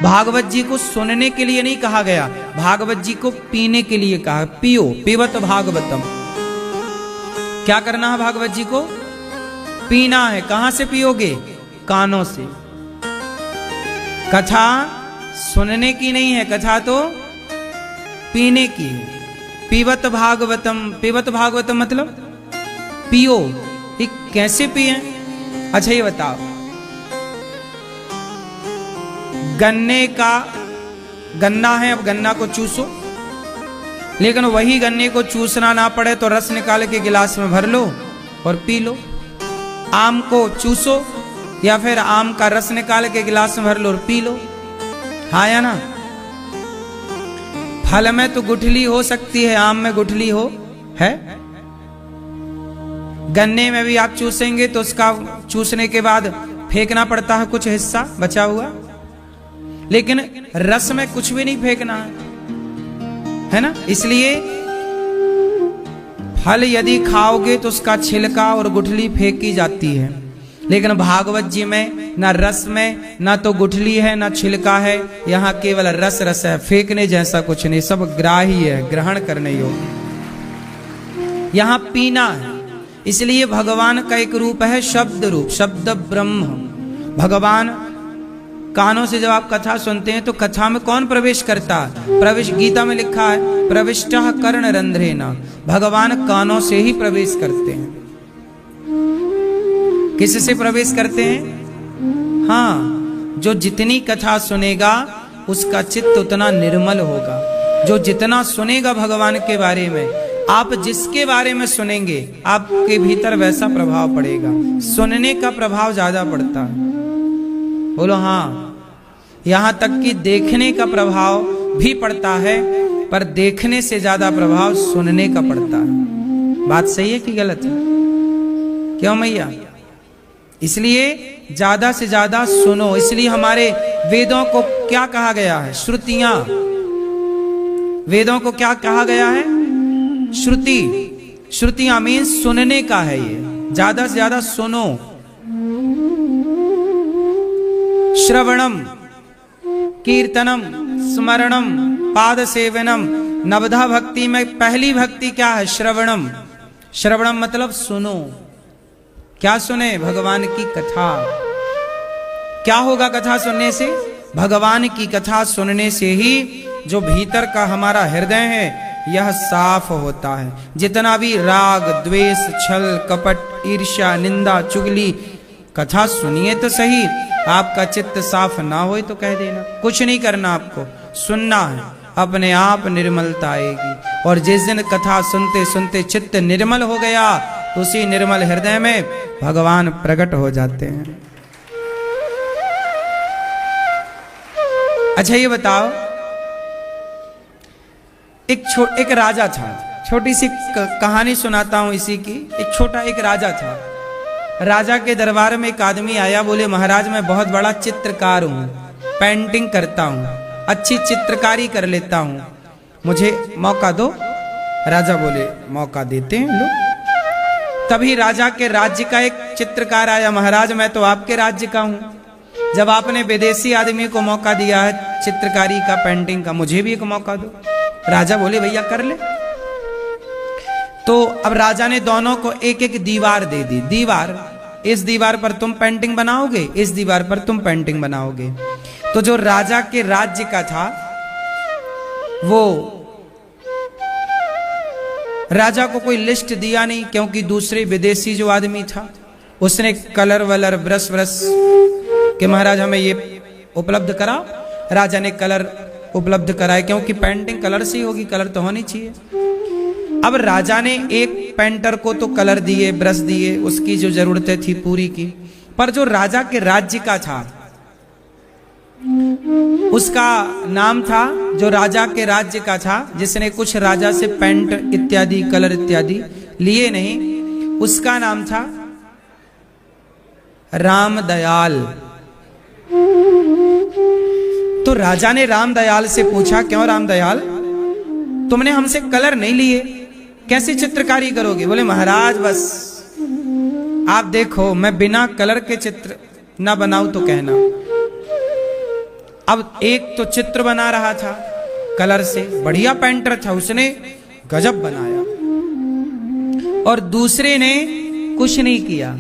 भागवत जी को सुनने के लिए नहीं कहा गया, भागवत जी को पीने के लिए कहा। पियो, पिबत भागवतम। क्या करना है भागवत जी को? पीना है। कहां से पियोगे? कानों से। कथा सुनने की नहीं है, कथा तो पीने की है। पिबत भागवतम, पिबत भागवतम मतलब पियो। ये कैसे पिए? अच्छा ये बताओ, गन्ने का गन्ना है, अब गन्ना को चूसो, लेकिन वही गन्ने को चूसना ना पड़े तो रस निकाल के गिलास में भर लो और पी लो। आम को चूसो या फिर आम का रस निकाल के गिलास में भर लो और पी लो। हाँ या ना? फल में तो गुठली हो सकती है, आम में गुठली हो है? गन्ने में भी आप चूसेंगे तो उसका चूसने के बाद फेंकना पड़ता है कुछ हिस्सा बचा हुआ, लेकिन रस में कुछ भी नहीं फेंकना है ना? इसलिए फल यदि खाओगे तो उसका छिलका और गुठली फेंकी जाती है, लेकिन भागवत जी में ना रस में ना तो गुठली है ना छिलका है, यहाँ केवल रस रस है, फेंकने जैसा कुछ नहीं, सब ग्राही है, ग्रहण करने योग्य। यहाँ पीना है। इसलिए भगवान का एक रूप है शब्द रूप, शब्द ब्रह्म। भगवान कानों से जब आप कथा सुनते हैं तो कथा में कौन प्रवेश करता है? प्रवेश गीता में लिखा है, प्रविष्टः कर्ण रंध्रेण। भगवान कानों से ही प्रवेश करते हैं। किससे प्रवेश करते हैं? हाँ, जो जितनी कथा सुनेगा उसका चित्त उतना निर्मल होगा। जो जितना सुनेगा भगवान के बारे में, आप जिसके बारे में सुनेंगे आपके भीतर वैसा प्रभाव पड़ेगा। सुनने का प्रभाव ज्यादा पड़ता है। बोलो हाँ। यहां तक कि देखने का प्रभाव भी पड़ता है, पर देखने से ज्यादा प्रभाव सुनने का पड़ता है। बात सही है कि गलत है? क्यों मैया? इसलिए ज्यादा से ज्यादा सुनो। इसलिए हमारे वेदों को क्या कहा गया है? श्रुतियां। वेदों को क्या कहा गया है? श्रुति। श्रुतियां मीन सुनने का है। ये ज्यादा से ज्यादा सुनो। श्रवणम, कीर्तनम, स्मरणम, पाद सेवनम। नवधा भक्ति में पहली भक्ति क्या है? श्रवणम। श्रवणम मतलब सुनो। क्या सुने? भगवान की कथा। क्या होगा कथा सुनने से? भगवान की कथा सुनने से ही जो भीतर का हमारा हृदय है यह साफ होता है। जितना भी राग, द्वेष, छल, कपट, ईर्ष्या, निंदा, चुगली, कथा सुनिए तो सही। आपका चित्त साफ ना हो तो कह देना। कुछ नहीं करना, आपको सुनना है, अपने आप निर्मलता आएगी। और जिस दिन कथा सुनते सुनते चित्त निर्मल हो गया तो उसी निर्मल हृदय में भगवान प्रकट हो जाते हैं। अच्छा ये बताओ, एक राजा था। छोटी सी कहानी सुनाता हूं इसी की। एक राजा था। राजा के दरबार में एक आदमी आया, बोले महाराज मैं बहुत बड़ा चित्रकार हूं, पेंटिंग करता हूं, अच्छी चित्रकारी कर लेता हूं, मुझे मौका दो। राजा बोले मौका देते हैं लो। तभी राजा के राज्य का एक चित्रकार आया, महाराज मैं तो आपके राज्य का हूं, जब आपने विदेशी आदमी को मौका दिया है चित्रकारी का, पेंटिंग का, मुझे भी एक मौका दो। राजा बोले भैया कर ले। तो अब राजा ने दोनों को एक एक दीवार दे दी। दीवार, इस दीवार पर तुम पेंटिंग बनाओगे, इस दीवार पर तुम पेंटिंग बनाओगे। तो जो राजा के राज्य का था वो राजा को कोई लिस्ट दिया नहीं, क्योंकि दूसरे विदेशी जो आदमी था उसने कलर वलर ब्रश के महाराज हमें ये उपलब्ध करा। राजा ने कलर उपलब्ध कराए, क्योंकि पेंटिंग कलर से ही होगी, कलर तो होनी चाहिए। अब राजा ने एक पेंटर को तो कलर दिए, ब्रश दिए, उसकी जो जरूरतें थी पूरी की, पर जो राजा के राज्य का था उसका नाम था, जो राजा के राज्य का था, जिसने कुछ राजा से पेंट इत्यादि कलर इत्यादि लिए नहीं, उसका नाम था रामदयाल। तो राजा ने रामदयाल से पूछा, क्यों रामदयाल तुमने हमसे कलर नहीं लिए, कैसी चित्रकारी करोगे? बोले महाराज बस आप देखो, मैं बिना कलर के चित्र ना बनाऊं तो कहना। अब एक तो चित्र बना रहा था कलर से, बढ़िया पेंटर था, उसने गजब बनाया, और दूसरे ने कुछ नहीं किया,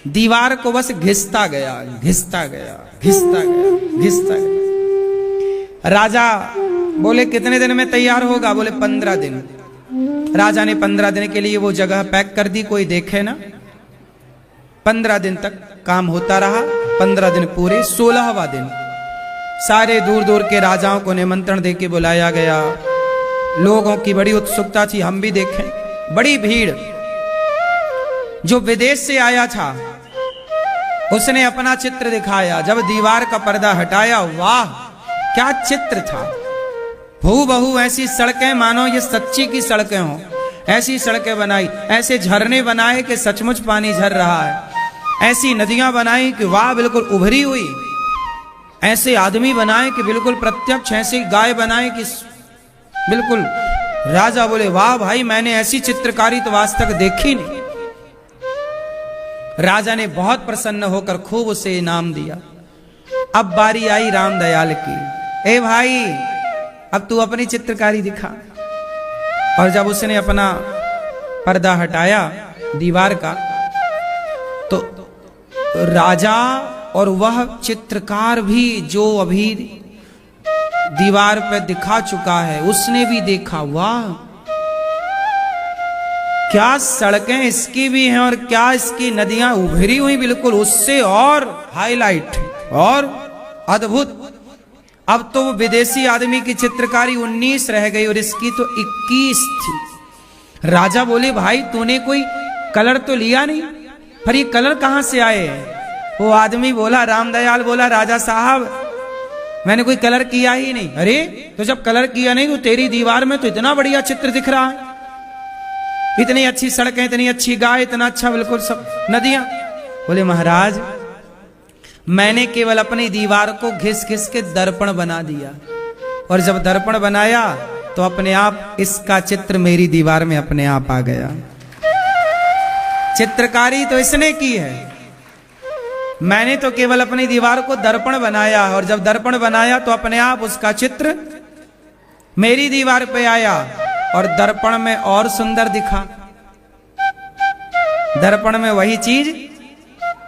दीवार को बस घिसता गया, घिसता गया, घिसता गया, घिसता गया। राजा बोले कितने दिन में तैयार होगा? बोले 15 दिन। राजा ने 15 दिन के लिए वो जगह पैक कर दी, कोई देखे ना। 15 दिन तक काम होता रहा, 15 दिन पूरे। 16वां दिन सारे दूर दूर के राजाओं को निमंत्रण देके बुलाया गया। लोगों की बड़ी उत्सुकता थी, हम भी देखें, बड़ी भीड़। जो विदेश से आया था उसने अपना चित्र दिखाया, जब दीवार का पर्दा हटाया, वाह क्या चित्र था। हूबहू ऐसी सड़कें मानो ये सच्ची की सड़कें हों, ऐसी सड़कें बनाई, ऐसे झरने बनाए कि सचमुच पानी झर रहा है, ऐसी नदियां बनाई कि वाह बिल्कुल उभरी हुई, ऐसे आदमी बनाए कि बिल्कुल प्रत्यक्ष, ऐसी गाय बनाए कि बिल्कुल। राजा बोले वाह भाई, मैंने ऐसी चित्रकारी तो आज तक देखी नहीं। राजा ने बहुत प्रसन्न होकर खूब उसे इनाम दिया। अब बारी आई रामदयाल की, ए भाई अब तू अपनी चित्रकारी दिखा। और जब उसने अपना पर्दा हटाया दीवार का, तो राजा और वह चित्रकार भी जो अभी दीवार पर दिखा चुका है, उसने भी देखा, वाह क्या सड़कें इसकी भी हैं और क्या इसकी नदियां उभरी हुई बिल्कुल, उससे और हाईलाइट और अद्भुत। अब तो वो विदेशी आदमी की चित्रकारी 19 रह गई और इसकी तो 21 थी। राजा बोले भाई तूने कोई कलर तो लिया नहीं, पर ये कलर कहां से आए हैं? वो आदमी बोला, रामदयाल बोला, राजा साहब मैंने कोई कलर किया ही नहीं। अरे तो जब कलर किया नहीं तो तेरी दीवार में तो इतना बढ़िया चित्र दिख रहा है, इतनी अच्छी सड़कें, इतनी अच्छी गाय, इतना अच्छा बिल्कुल सब नदियां। बोले महाराज मैंने केवल अपनी दीवार को घिस घिस के दर्पण बना दिया, और जब दर्पण बनाया तो अपने आप इसका चित्र मेरी दीवार में अपने आप आ गया। चित्रकारी तो इसने की है, मैंने तो केवल अपनी दीवार को दर्पण बनाया, और जब दर्पण बनाया तो अपने आप उसका चित्र मेरी दीवार पे आया, और दर्पण में और सुंदर दिखा, दर्पण में वही चीज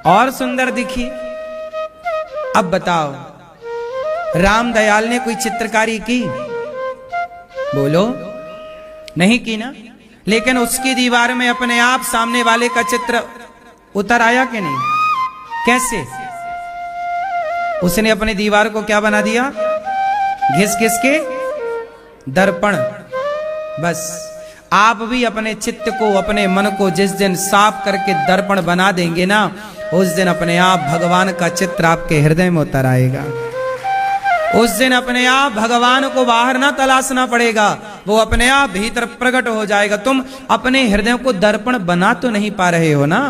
और सुंदर दिखी। अब बताओ रामदयाल ने कोई चित्रकारी की? बोलो नहीं की ना। लेकिन उसकी दीवार में अपने आप सामने वाले का चित्र उतर आया कि नहीं? कैसे? उसने अपनी दीवार को क्या बना दिया? घिस घिस के दर्पण। बस आप भी अपने चित्त को, अपने मन को जिस दिन साफ करके दर्पण बना देंगे ना, उस दिन अपने आप भगवान का चित्र आपके हृदय में उतर आएगा। उस दिन अपने आप भगवान को बाहर ना तलाशना पड़ेगा, वो अपने आप भीतर प्रकट हो जाएगा। तुम अपने हृदय को दर्पण बना तो नहीं पा रहे हो ना,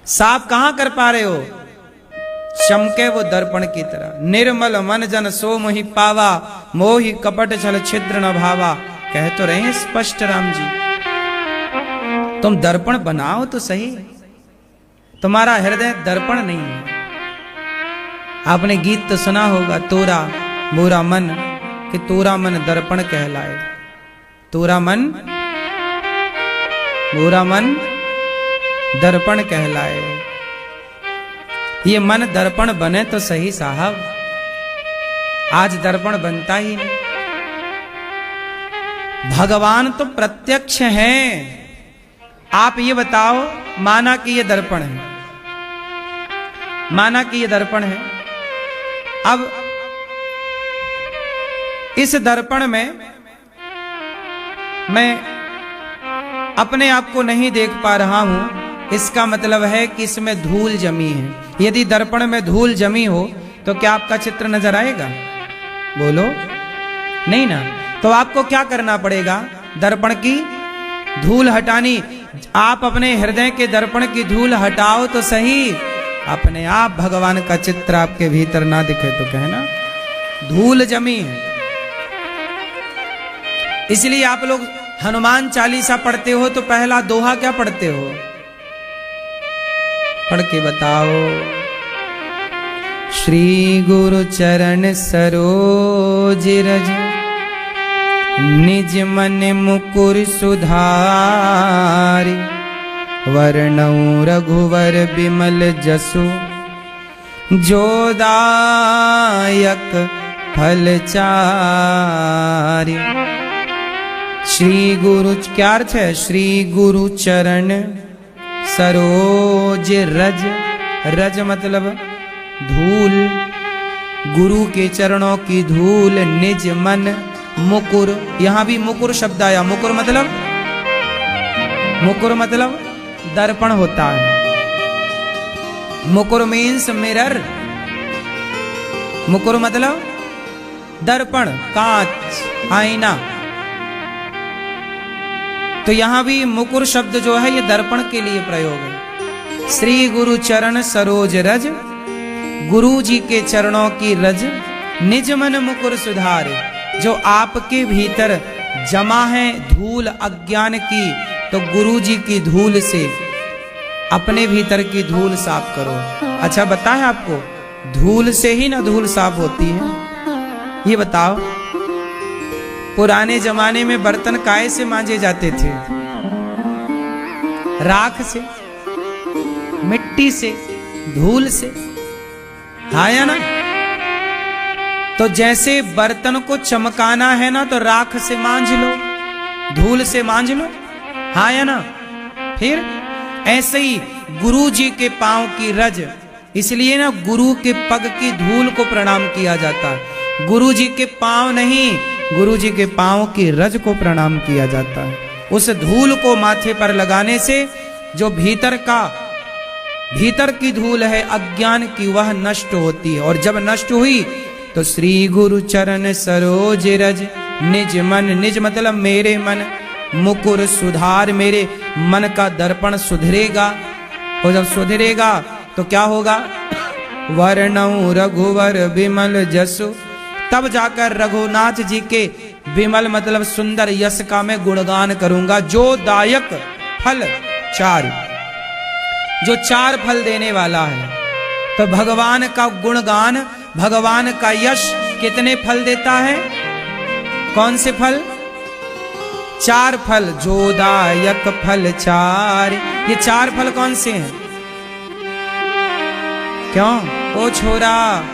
साफ कहां कर पा रहे हो? चमके वो दर्पण की तरह। निर्मल मन जन सो मोहि पावा, मोहि कपट छल छिद्र न भावा। कह तो रहे हैं स्पष्ट राम जी, तुम दर्पण बनाओ तो सही, तुम्हारा हृदय दर्पण नहीं है। आपने गीत तो सुना होगा, तोरा मोरा मन, कि तोरा मन दर्पण कहलाए। तोरा मन मोरा मन दर्पण कहलाए। ये मन दर्पण बने तो सही साहब, आज दर्पण बनता ही नहीं। भगवान तो प्रत्यक्ष हैं। आप ये बताओ, माना कि ये दर्पण है, माना कि ये दर्पण है। अब इस दर्पण में मैं अपने आप को नहीं देख पा रहा हूं, इसका मतलब है कि इसमें धूल जमी है। यदि दर्पण में धूल जमी हो तो क्या आपका चित्र नजर आएगा? बोलो नहीं ना। तो आपको क्या करना पड़ेगा? दर्पण की धूल हटानी। आप अपने हृदय के दर्पण की धूल हटाओ तो सही, अपने आप भगवान का चित्र आपके भीतर ना दिखे तो कहना धूल जमी है। इसलिए आप लोग हनुमान चालीसा पढ़ते हो तो पहला दोहा क्या पढ़ते हो? पढ़ के बताओ। श्री गुरु चरण सरोज रज निज मन मुकुर सुधारि वर्णौ रघुवर बिमल जसु जो दायक फल चारि। श्री गुरु क्या अर्थ है? श्री गुरु चरण सरोज रज, रज मतलब धूल, गुरु के चरणों की धूल, निज मन मुकुर, यहां भी मुकुर शब्द आया। मुकुर मतलब दर्पण होता है। मुकुर मीन्स मिरर, मुकुर मतलब दर्पण, कांच, आईना। तो यहां भी मुकुर शब्द जो है ये दर्पण के लिए प्रयोग है। श्री गुरु चरण सरोज रज, गुरु जी के चरणों की रज, निज मन मुकुर सुधारे, जो आपके भीतर जमा है धूल अज्ञान की, तो गुरु जी की धूल से अपने भीतर की धूल साफ करो। अच्छा बताएं आपको, धूल से ही ना धूल साफ होती है? ये बताओ, पुराने जमाने में बर्तन काहे से मांजे जाते थे? राख से, मिट्टी से, धूल से, हाँ या ना? तो जैसे बर्तन को चमकाना है ना, तो राख से मांज लो, धूल से मांज लो, हाँ या ना? फिर ऐसे ही गुरु जी के पांव की रज, इसलिए ना गुरु के पग की धूल को प्रणाम किया जाता है। गुरु जी के पांव नहीं, गुरु जी के पांव की रज को प्रणाम किया जाता है। उस धूल को माथे पर लगाने से जो भीतर की धूल है अज्ञान की, वह नष्ट होती है। और जब नष्ट हुई तो श्री गुरु चरण सरोज रज निज मन, निज मतलब मेरे मन, मुकुर सुधार, मेरे मन का दर्पण सुधरेगा। और जब सुधरेगा तो क्या होगा? वर्णौ रघुवर बिमल जसु, तब जाकर रघुनाथ जी के बिमल मतलब सुंदर यश का मैं गुणगान करूंगा। जो दायक फल चार, जो चार फल देने वाला है। तो भगवान का गुणगान, भगवान का यश कितने फल देता है? कौन से फल? चार फल। जो दायक फल चार, ये चार फल कौन से हैं? क्यों? ओ छोरा,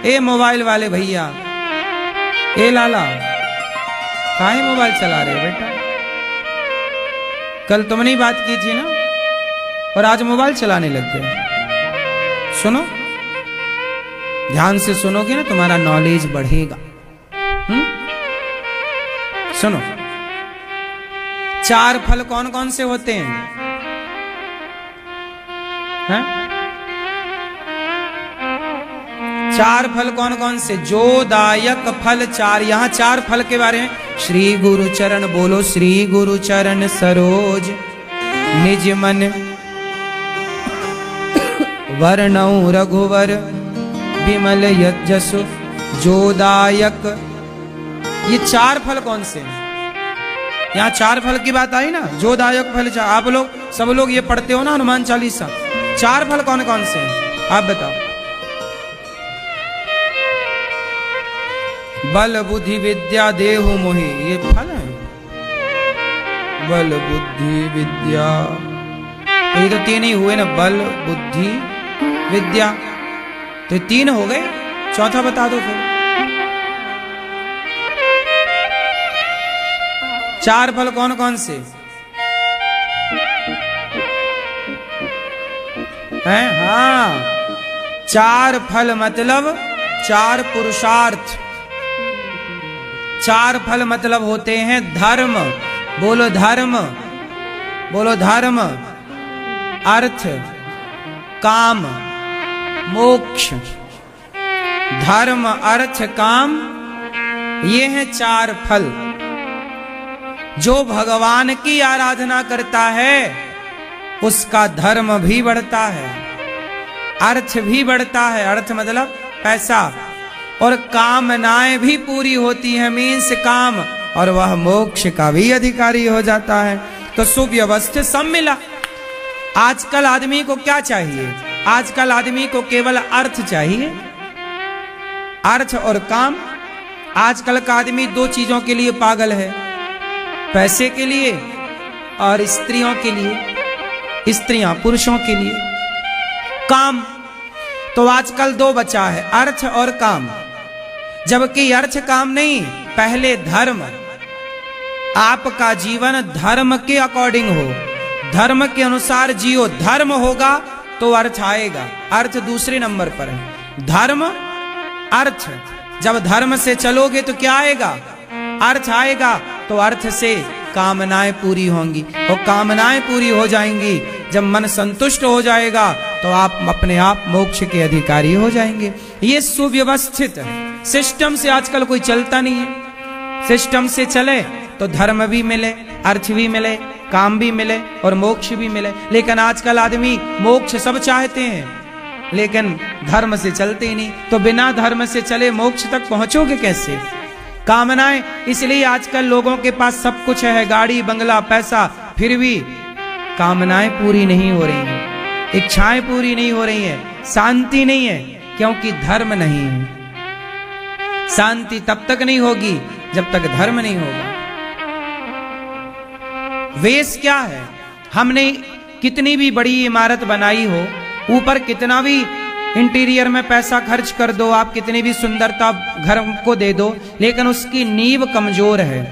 ए मोबाइल वाले भैया, ए लाला, काहे मोबाइल चला रहे बेटा? कल तुमने ही बात की थी ना, और आज मोबाइल चलाने लग गए। सुनो, ध्यान से सुनोगे ना, तुम्हारा नॉलेज बढ़ेगा। सुनो, चार फल कौन कौन से होते हैं? हैं? चार फल कौन कौन से? जो दायक फल चार। यहां चार फल के बारे में श्री गुरु चरण बोलो। श्री गुरु चरण सरोज निज मन वर्णौ रघुवर बिमल यजसु जो दायक। ये चार फल कौन से हैं? यहाँ चार फल की बात आई ना, जो दायक फल चार। आप लोग सब लोग ये पढ़ते हो ना हनुमान चालीसा, चार फल कौन कौन से हैं आप बताओ? बल बुद्धि विद्या देहु मोहि, ये फल है। बल बुद्धि विद्या, तो ये तो तीन ही हुए ना, बल बुद्धि विद्या, तो तीन हो गए। चौथा बता दो फिर। चार फल कौन कौन से हैं? हाँ, चार फल मतलब चार पुरुषार्थ। चार फल मतलब होते हैं धर्म, बोलो धर्म, बोलो धर्म, अर्थ, काम, मोक्ष। धर्म, अर्थ, काम, ये हैं चार फल। जो भगवान की आराधना करता है उसका धर्म भी बढ़ता है, अर्थ भी बढ़ता है, अर्थ मतलब पैसा, और कामनाएं भी पूरी होती हैं, मीन्स काम, और वह मोक्ष का भी अधिकारी हो जाता है। तो सुव्यवस्थित सब मिला। आजकल आदमी को क्या चाहिए? आजकल आदमी को केवल अर्थ चाहिए, अर्थ और काम। आजकल का आदमी दो चीजों के लिए पागल है, पैसे के लिए और स्त्रियों के लिए, स्त्रियां पुरुषों के लिए। काम तो आजकल दो बचा है, अर्थ और काम। जबकि अर्थ काम नहीं, पहले धर्म। आपका जीवन धर्म के अकॉर्डिंग हो, धर्म के अनुसार जियो। धर्म होगा तो अर्थ आएगा, अर्थ दूसरे नंबर पर है। धर्म अर्थ, जब धर्म से चलोगे तो क्या आएगा? अर्थ आएगा। तो अर्थ से कामनाएं पूरी होंगी, और कामनाएं पूरी हो जाएंगी। जब मन संतुष्ट हो जाएगा तो आप अपने आप मोक्ष के अधिकारी हो जाएंगे। ये सुव्यवस्थित सिस्टम से आजकल कोई चलता नहीं है। सिस्टम से चले तो धर्म भी मिले, अर्थ भी मिले, काम भी मिले और मोक्ष भी मिले। लेकिन आजकल आदमी मोक्ष सब चाहते हैं, लेकिन धर्म से चलते ही नहीं। तो बिना धर्म से चले मोक्ष तक पहुंचोगे कैसे? कामनाएं, इसलिए आजकल लोगों के पास सब कुछ है, गाड़ी बंगला पैसा, फिर भी कामनाएं पूरी नहीं हो रही हैं, इच्छाएं पूरी नहीं हो रही हैं, शांति नहीं है, क्योंकि धर्म नहीं है। शांति तब तक नहीं होगी जब तक धर्म नहीं होगा। वेश क्या है? हमने कितनी भी बड़ी इमारत बनाई हो, ऊपर कितना भी इंटीरियर में पैसा खर्च कर दो, आप कितनी भी सुंदरता घर को दे दो, लेकिन उसकी नींव कमजोर है।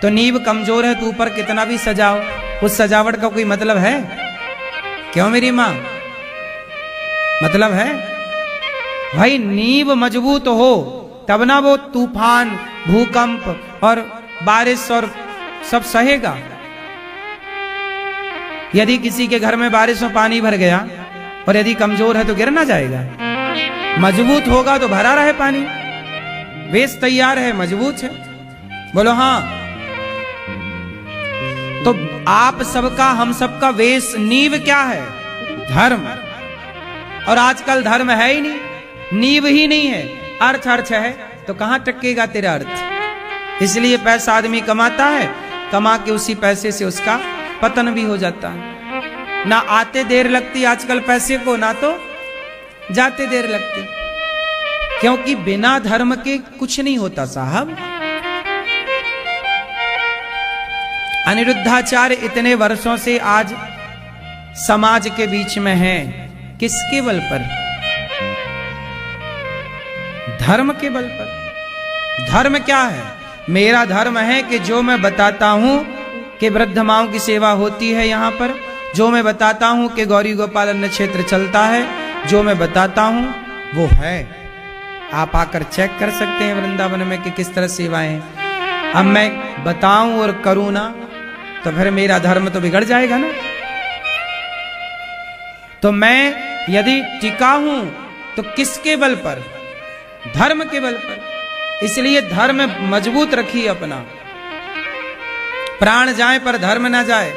तो नींव कमजोर है तो ऊपर कितना भी सजाओ, उस सजावट का कोई मतलब है? क्यों मेरी माँ, मतलब है? भाई नींव मजबूत हो तब ना वो तूफान, भूकंप और बारिश और सब सहेगा। यदि किसी के घर में बारिश में पानी भर गया और यदि कमजोर है तो गिर ना जाएगा। मजबूत होगा तो भरा रहे पानी। वेश तैयार है, मजबूत है, बोलो हाँ। तो आप सबका, हम सबका वेश, नींव क्या है? धर्म। और आजकल धर्म है ही नहीं, नींव ही नहीं है, अर्थ अर्थ है, तो कहां टकेगा तेरा अर्थ? इसलिए पैसा आदमी कमाता है, कमा के उसी पैसे से उसका पतन भी हो जाता है। ना आते देर लगती आजकल पैसे को, ना तो जाते देर लगती, क्योंकि बिना धर्म के कुछ नहीं होता साहब। अनिरुद्धाचार्य इतने वर्षों से आज समाज के बीच में हैं, किसके बल पर? धर्म के बल पर। धर्म क्या है? मेरा धर्म है कि जो मैं बताता हूं कि वृद्ध माओं की सेवा होती है यहाँ पर, जो मैं बताता हूं कि गौरी गोपाल अन्न क्षेत्र चलता है, जो मैं बताता हूं वो है। आप आकर चेक कर सकते हैं वृंदावन में कि किस तरह सेवाएं। अब मैं बताऊं और करूं ना तो फिर मेरा धर्म तो बिगड़ जाएगा ना। तो मैं यदि टिका हूं तो किसके बल पर? धर्म के बल पर। इसलिए धर्म मजबूत रखिए अपना। प्राण जाए पर धर्म ना जाए।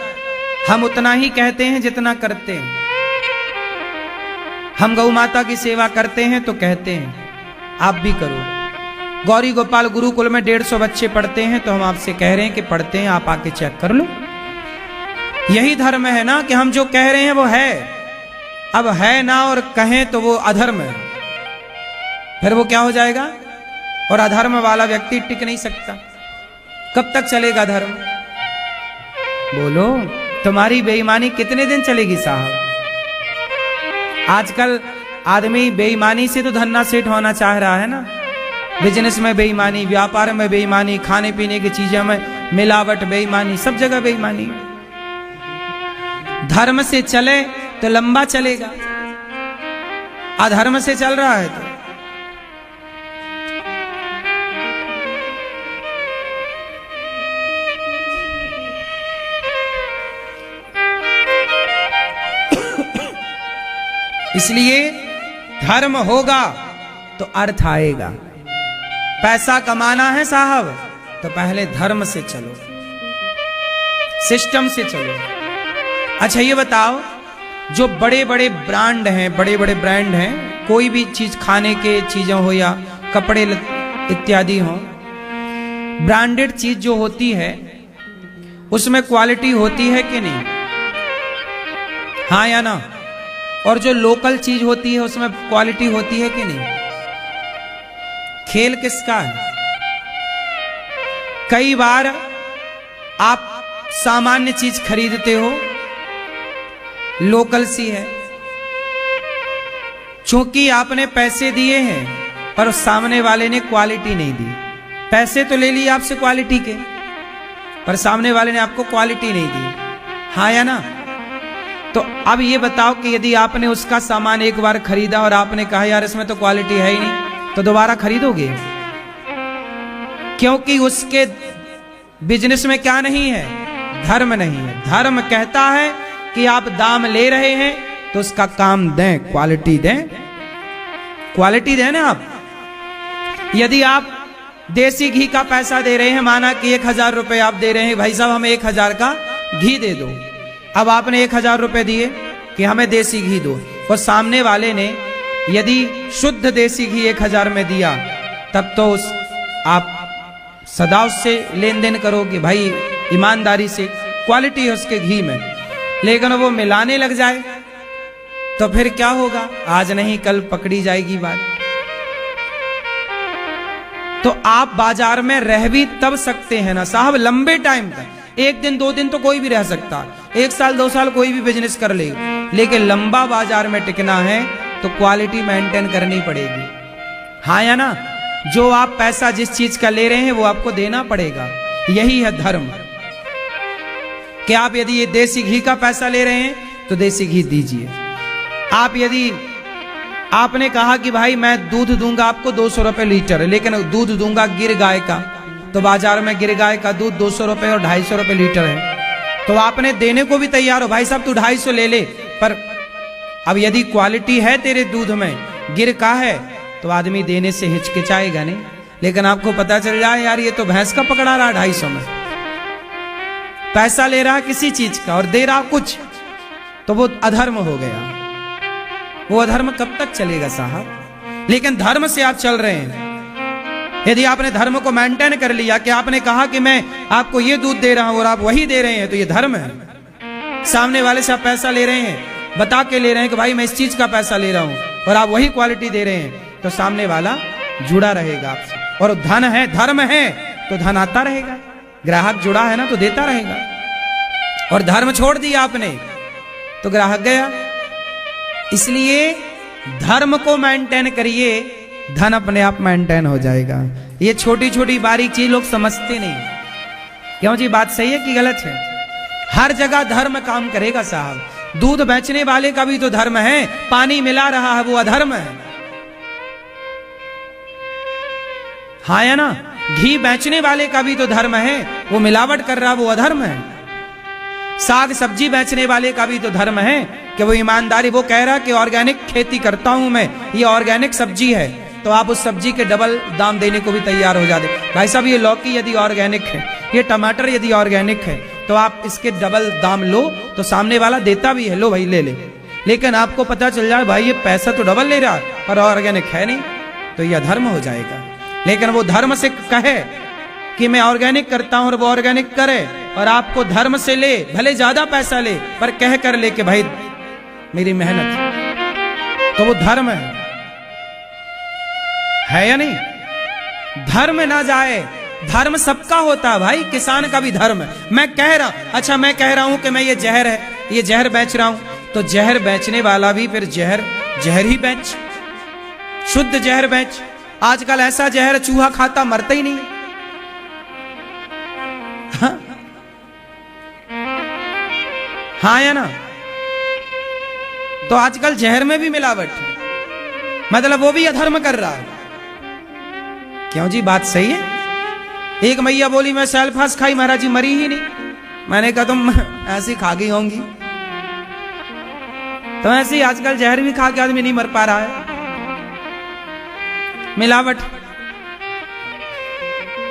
हम उतना ही कहते हैं जितना करते हैं। हम गौ माता की सेवा करते हैं तो कहते हैं आप भी करो। गौरी गोपाल गुरुकुल में 150 बच्चे पढ़ते हैं तो हम आपसे कह रहे हैं कि पढ़ते हैं, आप आके चेक कर लो। यही धर्म है ना कि हम जो कह रहे हैं वो है। अब है ना और कहें तो वो अधर्म है, फिर वो क्या हो जाएगा? और अधर्म वाला व्यक्ति टिक नहीं सकता। कब तक चलेगा धर्म? बोलो, तुम्हारी बेईमानी कितने दिन चलेगी साहब? आजकल आदमी बेईमानी से तो धन्ना सेठ होना चाह रहा है ना। बिजनेस में बेईमानी, व्यापार में बेईमानी, खाने पीने की चीजों में मिलावट, बेईमानी, सब जगह बेईमानी। धर्म से चले तो लंबा चलेगा, अधर्म से चल रहा है तो इसलिए धर्म होगा तो अर्थ आएगा। पैसा कमाना है साहब तो पहले धर्म से चलो, सिस्टम से चलो। अच्छा ये बताओ, जो बड़े बड़े ब्रांड हैं, बड़े बड़े ब्रांड हैं, कोई भी चीज खाने के चीजें हो या कपड़े इत्यादि हो, ब्रांडेड चीज जो होती है उसमें क्वालिटी होती है कि नहीं? हाँ या ना? और जो लोकल चीज होती है उसमें क्वालिटी होती है कि नहीं? खेल किसका है? कई बार आप सामान्य चीज खरीदते हो, लोकल सी है, चूंकि आपने पैसे दिए हैं पर सामने वाले ने क्वालिटी नहीं दी। पैसे तो ले लिए आपसे क्वालिटी के, पर सामने वाले ने आपको क्वालिटी नहीं दी। हाँ या ना? तो अब ये बताओ कि यदि आपने उसका सामान एक बार खरीदा और आपने कहा यार इसमें तो क्वालिटी है ही नहीं, तो दोबारा खरीदोगे? क्योंकि उसके बिजनेस में क्या नहीं है? धर्म नहीं है। धर्म कहता है कि आप दाम ले रहे हैं तो उसका काम दें, क्वालिटी दें। क्वालिटी दें ना आप। यदि आप देसी घी का पैसा दे रहे हैं, माना कि 1000 रुपए आप दे रहे हैं, भाई साहब हमें 1000 का घी दे दो। अब आपने 1000 रुपए दिए कि हमें देसी घी दो, और सामने वाले ने यदि शुद्ध देसी घी 1000 में दिया, तब तो आप सदा उससे लेन देन करोगे भाई, ईमानदारी से, क्वालिटी है उसके घी में। लेकिन वो मिलाने लग जाए तो फिर क्या होगा? आज नहीं कल पकड़ी जाएगी बात। तो आप बाजार में रह भी तब सकते हैं ना साहब, लंबे टाइम तक। 1 दिन 2 दिन तो कोई भी रह सकता, 1 साल 2 साल कोई भी बिजनेस कर ले, लेकिन लंबा बाजार में टिकना है तो क्वालिटी मेंटेन करनी पड़ेगी। हाँ या ना? जो आप पैसा जिस चीज का ले रहे हैं वो आपको देना पड़ेगा। यही है धर्म। कि आप यदि ये देसी घी का पैसा ले रहे हैं तो देसी घी दीजिए। आप यदि आपने कहा कि भाई मैं दूध दूंगा आपको 200 रुपए लीटर, लेकिन दूध दूंगा गिर गाय का, तो बाजार में गिर गाय का दूध 200 रुपए और 250 रुपए लीटर है, तो आपने देने को भी तैयार हो, भाई साहब तू 250 ले ले। पर अब यदि क्वालिटी है तेरे दूध में, गिर का है, तो आदमी देने से हिचकिचाएगा नहीं। लेकिन आपको पता चल जाए यार ये तो भैंस का पकड़ा रहा 250 में, पैसा ले रहा किसी चीज का और दे रहा कुछ, तो वो अधर्म हो गया। वो अधर्म कब तक चलेगा साहब? लेकिन धर्म से आप चल रहे हैं। यदि आपने धर्म को मेंटेन कर लिया कि आपने कहा कि मैं आपको ये दूध दे रहा हूं और आप वही दे रहे हैं, तो ये धर्म है। सामने वाले से आप पैसा ले रहे हैं, बता के ले रहे हैं कि भाई मैं इस चीज का पैसा ले रहा हूं, और आप वही क्वालिटी दे रहे हैं, तो सामने वाला जुड़ा रहेगा आपसे। और धन है, धर्म है, तो धन आता रहेगा। ग्राहक जुड़ा है ना तो देता रहेगा। और धर्म छोड़ दिया आपने तो ग्राहक गया। इसलिए धर्म को मेंटेन करिए, धन अपने आप मेंटेन हो जाएगा। ये छोटी छोटी बारीक चीज लोग समझते नहीं। क्यों जी? बात सही है कि गलत है? हर जगह धर्म काम करेगा साहब। दूध बेचने वाले का भी तो धर्म है, पानी मिला रहा है वो अधर्म है। हाँ या ना? घी बेचने वाले का भी तो धर्म है, वो मिलावट कर रहा वो अधर्म है। साग सब्जी बेचने वाले का भी तो धर्म है कि वो ईमानदारी, वो कह रहा कि ऑर्गेनिक खेती करता हूं मैं, ये ऑर्गेनिक सब्जी है, तो आप उस सब्जी के डबल दाम देने को भी तैयार हो जाते। भाई साहब ये लौकी यदि ऑर्गेनिक है, ये टमाटर यदि ऑर्गेनिक है, तो आप इसके डबल दाम लो, तो सामने वाला देता भी है, लो भाई ले ले। लेकिन आपको पता चल जाए भाई ये पैसा तो डबल ले रहा पर ऑर्गेनिक है नहीं, तो यह धर्म हो जाएगा। लेकिन वो धर्म से कहे कि मैं ऑर्गेनिक करता हूं और वो ऑर्गेनिक करे, और आपको धर्म से ले, भले ज्यादा पैसा ले, पर कह कर ले कि भाई मेरी मेहनत, तो वो धर्म है या नहीं? धर्म ना जाए। धर्म सबका होता है भाई, किसान का भी धर्म है। मैं कह रहा, अच्छा मैं कह रहा हूं कि मैं ये जहर है, ये जहर बेच रहा हूं, तो जहर बेचने वाला भी फिर जहर ही बेच, शुद्ध जहर बेच। आजकल ऐसा जहर चूहा खाता मरता ही नहीं। हाँ या ना? तो आजकल जहर में भी मिलावट, मतलब वो भी अधर्म कर रहा है। क्यों जी? बात सही है। एक मैया बोली मैं सेल्फास खाई, महाराज जी मरी ही नहीं। मैंने कहा तुम ऐसी खा गई होंगी। तो ऐसे ही आजकल जहर भी खा के आदमी नहीं मर पा रहा है, मिलावट।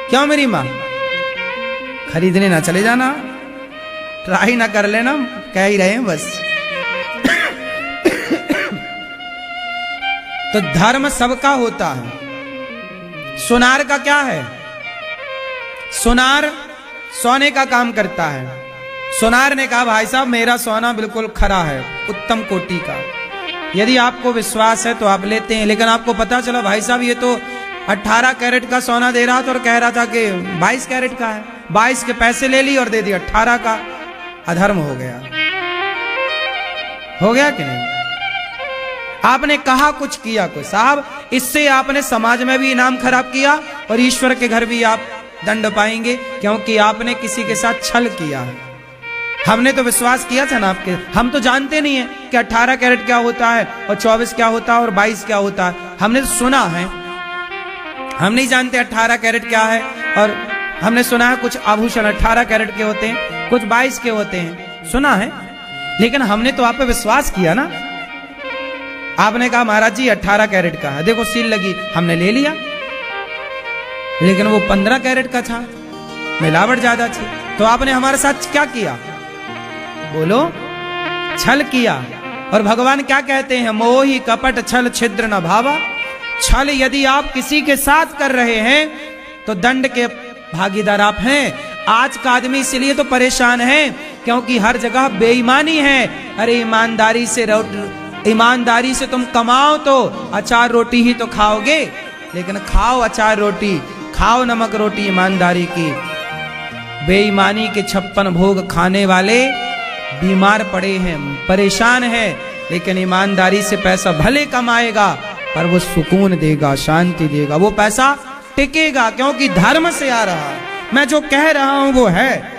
क्यों मेरी मां? खरीदने ना चले जाना, ट्राई ना कर लेना, कह ही रहे हैं बस। तो धर्म सबका होता है। सुनार का क्या है? सुनार सोने का काम करता है। सुनार ने कहा भाई साहब मेरा सोना बिल्कुल खरा है, उत्तम कोटि का, यदि आपको विश्वास है तो आप लेते हैं। लेकिन आपको पता चला भाई साहब ये तो 18 कैरेट का सोना दे रहा था और कह रहा था कि 22 कैरेट का है। 22 के पैसे ले ली और दे दिया 18 का। अधर्म हो गया कि नहीं? आपने कहा कुछ किया कुछ। साहब, इससे आपने समाज में भी इनाम खराब किया और ईश्वर के घर भी आप दंड पाएंगे, क्योंकि आपने किसी के साथ छल किया है। हमने तो विश्वास किया था ना आपके। हम तो जानते नहीं है कि 18 कैरेट क्या होता है और 24 क्या होता है और 22 क्या होता है। हमने तो सुना है, हम नहीं जानते 18 कैरेट क्या है। और हमने सुना है कुछ आभूषण 18 कैरेट के होते हैं, कुछ 22 के होते हैं, सुना है। लेकिन हमने तो आप पे विश्वास किया ना। आपने कहा महाराज जी 18 कैरेट का है, देखो सील लगी, हमने ले लिया। लेकिन वो 15 कैरेट का था, मिलावट ज्यादा थी। तो आपने हमारे साथ क्या किया? बोलो, छल किया। और भगवान क्या कहते हैं? मोहि कपट छल छिद्र न भावा। छल यदि आप किसी के साथ कर रहे हैं तो दंड के भागीदार आप हैं। आज का आदमी इसलिए तो परेशान है क्योंकि हर जगह बेईमानी है। अरे ईमानदारी से तुम कमाओ तो अचार रोटी ही तो खाओगे, लेकिन खाओ अचार रोटी, खाओ नमक रोटी ईमानदारी की। बेईमानी के 56 भोग खाने वाले बीमार पड़े हैं, परेशान हैं। लेकिन ईमानदारी से पैसा भले कमाएगा पर वो सुकून देगा, शांति देगा, वो पैसा टिकेगा, क्योंकि धर्म से आ रहा है। मैं जो कह रहा हूं वो है।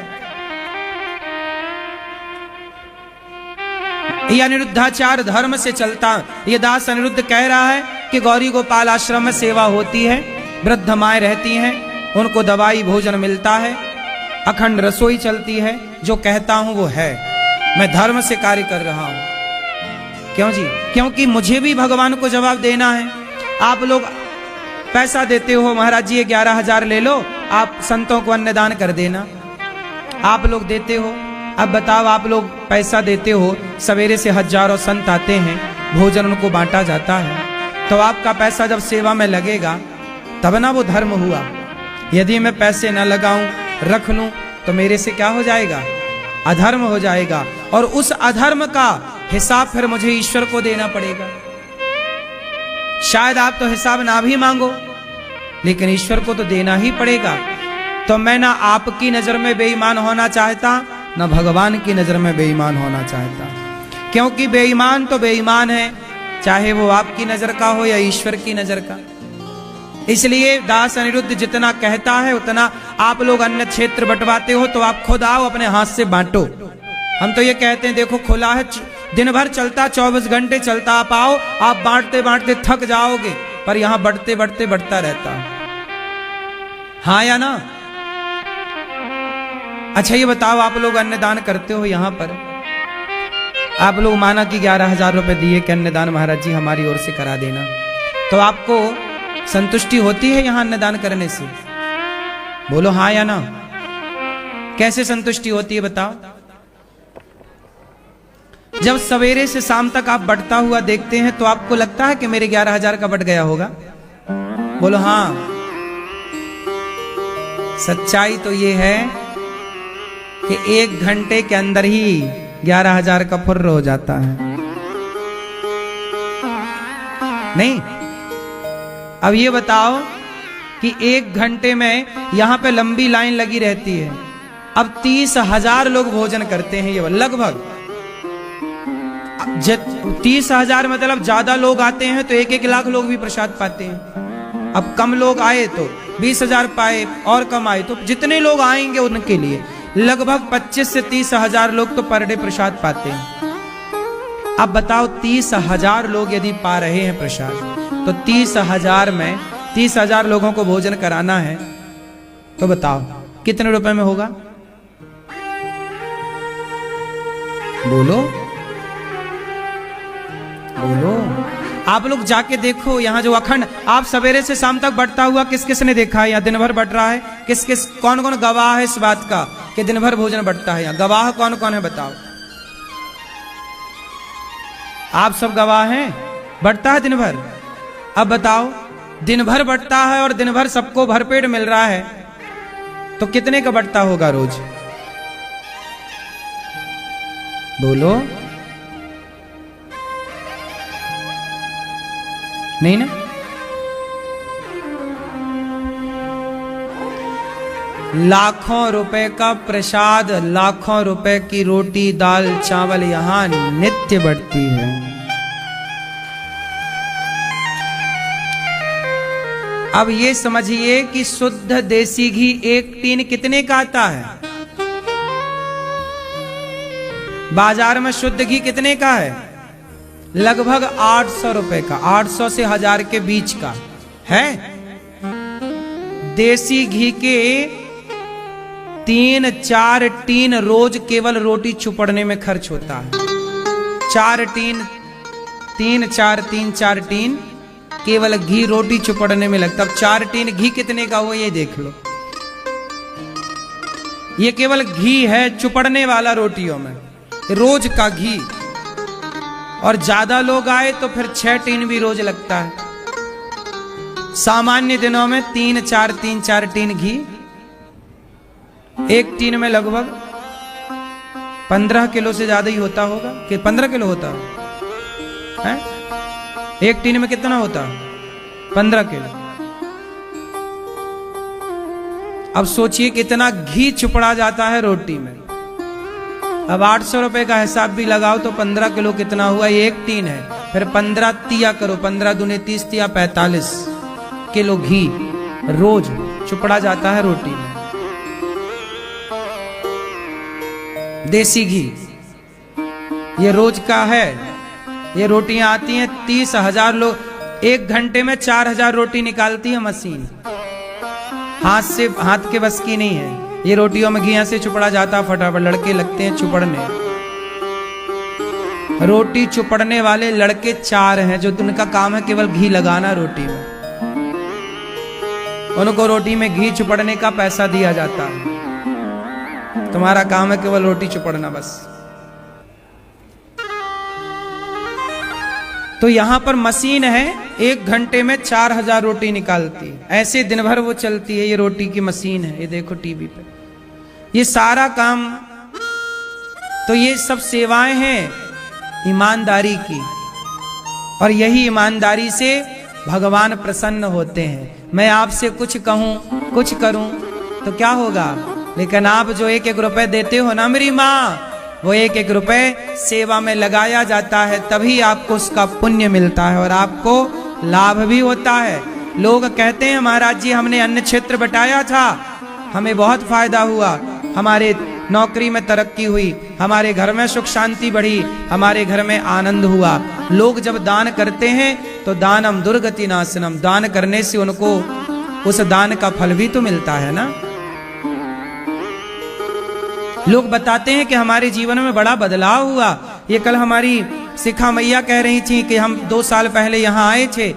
ये अनिरुद्धाचार धर्म से चलता। ये दास अनिरुद्ध कह रहा है कि गौरी गोपाल आश्रम में सेवा होती है, वृद्ध माएं रहती हैं, उनको दवाई भोजन मिलता है, अखंड रसोई चलती है। जो कहता हूं वो है, मैं धर्म से कार्य कर रहा हूं। क्यों जी? क्योंकि मुझे भी भगवान को जवाब देना है। आप लोग पैसा देते हो, महाराज जी 11,000 ले लो, आप संतों को अन्नदान कर देना। आप लोग देते हो। अब बताओ, आप लोग पैसा देते हो, सवेरे से हजारों संत आते हैं, भोजन उनको बांटा जाता है, तो आपका पैसा जब सेवा में लगेगा तब ना वो धर्म हुआ। यदि मैं पैसे न लगाऊं, रख लूं, तो मेरे से क्या हो जाएगा? अधर्म हो जाएगा। और उस अधर्म का हिसाब फिर मुझे ईश्वर को देना पड़ेगा। शायद आप तो हिसाब ना भी मांगो, लेकिन ईश्वर को तो देना ही पड़ेगा। तो मैं ना आपकी नजर में बेईमान होना चाहता, ना भगवान की नजर में बेईमान होना चाहता, क्योंकि बेईमान तो बेईमान है, चाहे वो आपकी नजर का हो या ईश्वर की नजर का। इसलिए दास अनिरुद्ध जितना कहता है उतना आप लोग अन्य क्षेत्र बंटवाते हो, तो आप खुद आओ, अपने हाथ से बांटो। हम तो ये कहते हैं देखो खुला है, दिन भर चलता, 24 घंटे चलता, आप आओ, आप बांटते बांटते थक जाओगे, पर यहां बढ़ते बढ़ते बढ़ता रहता है। हाँ या ना? अच्छा ये बताओ, आप लोग अन्नदान करते हो यहां पर? आप लोग माना कि 11,000 रुपए दिए कि अन्नदान महाराज जी हमारी ओर से करा देना, तो आपको संतुष्टि होती है यहां अन्नदान करने से? बोलो हाँ या ना। कैसे संतुष्टि होती है बताओ? जब सवेरे से शाम तक आप बढ़ता हुआ देखते हैं तो आपको लगता है कि मेरे 11,000 का बढ़ गया होगा? बोलो हाँ। सच्चाई तो ये है कि 1 घंटे के अंदर ही 11,000 का फुर्र हो जाता है। नहीं? अब ये बताओ कि 1 घंटे में यहां पे लंबी लाइन लगी रहती है। अब 30,000 लोग भोजन करते हैं, ये लगभग 30,000 मतलब ज्यादा लोग आते हैं तो 1-1 लाख लोग भी प्रसाद पाते हैं। अब कम लोग आए तो 20,000 पाए, और कम आए तो जितने लोग आएंगे उनके लिए लगभग 25 से 30,000 लोग तो पर डे प्रसाद पाते हैं। अब बताओ 30,000 लोग यदि पा रहे हैं प्रसाद, तो 30,000 में 30,000 लोगों को भोजन कराना है, तो बताओ कितने रुपए में होगा? बोलो बोलो। आप लोग जाके देखो, यहाँ जो अखंड आप सवेरे से शाम तक बढ़ता हुआ किस किस ने देखा है? यहाँ दिन भर बढ़ रहा है, किस किस कौन कौन गवाह है इस बात का कि दिन भर भोजन बढ़ता है? यहाँ गवाह कौन कौन है बताओ? आप सब गवाह हैं, बढ़ता है दिन भर। अब बताओ, दिन भर बढ़ता है और दिन भर सबको भरपेट मिल रहा है, तो कितने का बढ़ता होगा रोज? बोलो। नहीं ना? लाखों रुपए का प्रसाद, लाखों रुपए की रोटी दाल चावल यहाँ नित्य बढ़ती है। अब ये समझिए कि शुद्ध देसी घी एक टीन कितने का आता है? बाजार में शुद्ध घी कितने का है? लगभग 800 रुपए का, 800 से 1000 के बीच का है। देसी घी के 3-4 टीन रोज केवल रोटी चुपड़ने में खर्च होता है। 3-4 टीन केवल घी रोटी चुपड़ने में लगता। अब 4 टीन घी कितने का हुआ ये देख लो। ये केवल घी है चुपड़ने वाला रोटियों में, रोज का घी। और ज्यादा लोग आए तो फिर 6 टीन भी रोज लगता है। सामान्य दिनों में 3-4 टीन घी। एक टीन में लगभग 15 किलो से ज्यादा ही होता होगा कि 15 किलो होता है? एक टीन में कितना होता? 15 किलो। अब सोचिए कितना घी चुपड़ा जाता है रोटी में। अब 800 रुपए का हिसाब भी लगाओ तो 15 किलो कितना हुआ? एक टीन है। फिर 15 तिया करो, 15 दूने 30 तिया 45 किलो घी रोज चुपड़ा जाता है रोटी में। देसी घी ये रोज का है। ये रोटियां आती हैं 30,000 लोग, 1 घंटे में 4000 रोटी निकालती है मशीन। हाथ के बस की नहीं है। ये रोटियों में घी से चुपड़ा जाता, फटाफट लड़के लगते हैं चुपड़ने। रोटी चुपड़ने वाले लड़के 4 हैं जो उनका काम है केवल घी लगाना रोटी में। उनको रोटी में घी चुपड़ने का पैसा दिया जाता है। तुम्हारा काम है केवल रोटी चुपड़ना बस। तो यहां पर मशीन है 1 घंटे में 4000 रोटी निकालती है। ऐसे दिन भर वो चलती है। ये रोटी की मशीन है, ये देखो टीवी पे। ये सारा काम, तो ये सब सेवाएं हैं ईमानदारी की। और यही ईमानदारी से भगवान प्रसन्न होते हैं। मैं आपसे कुछ कहूं, कुछ करूं तो क्या होगा? लेकिन आप जो 1-1 रुपए देते हो ना मेरी माँ, वो 1-1 रुपए सेवा में लगाया जाता है, तभी आपको उसका पुण्य मिलता है और आपको लाभ भी होता है। लोग कहते हैं महाराज जी हमने अन्न क्षेत्र बटाया था, हमें बहुत फायदा हुआ, हमारे नौकरी में तरक्की हुई, हमारे घर में सुख शांति बढ़ी, हमारे घर में आनंद हुआ। लोग जब दान करते हैं तो दानम दुर्गति नाशनम, दान करने से उनको उस दान का फल भी तो मिलता है ना। लोग बताते हैं कि हमारे जीवन में बड़ा बदलाव हुआ। ये कल हमारी शिखा मैया कह रही थी कि हम 2 साल पहले यहाँ आए थे,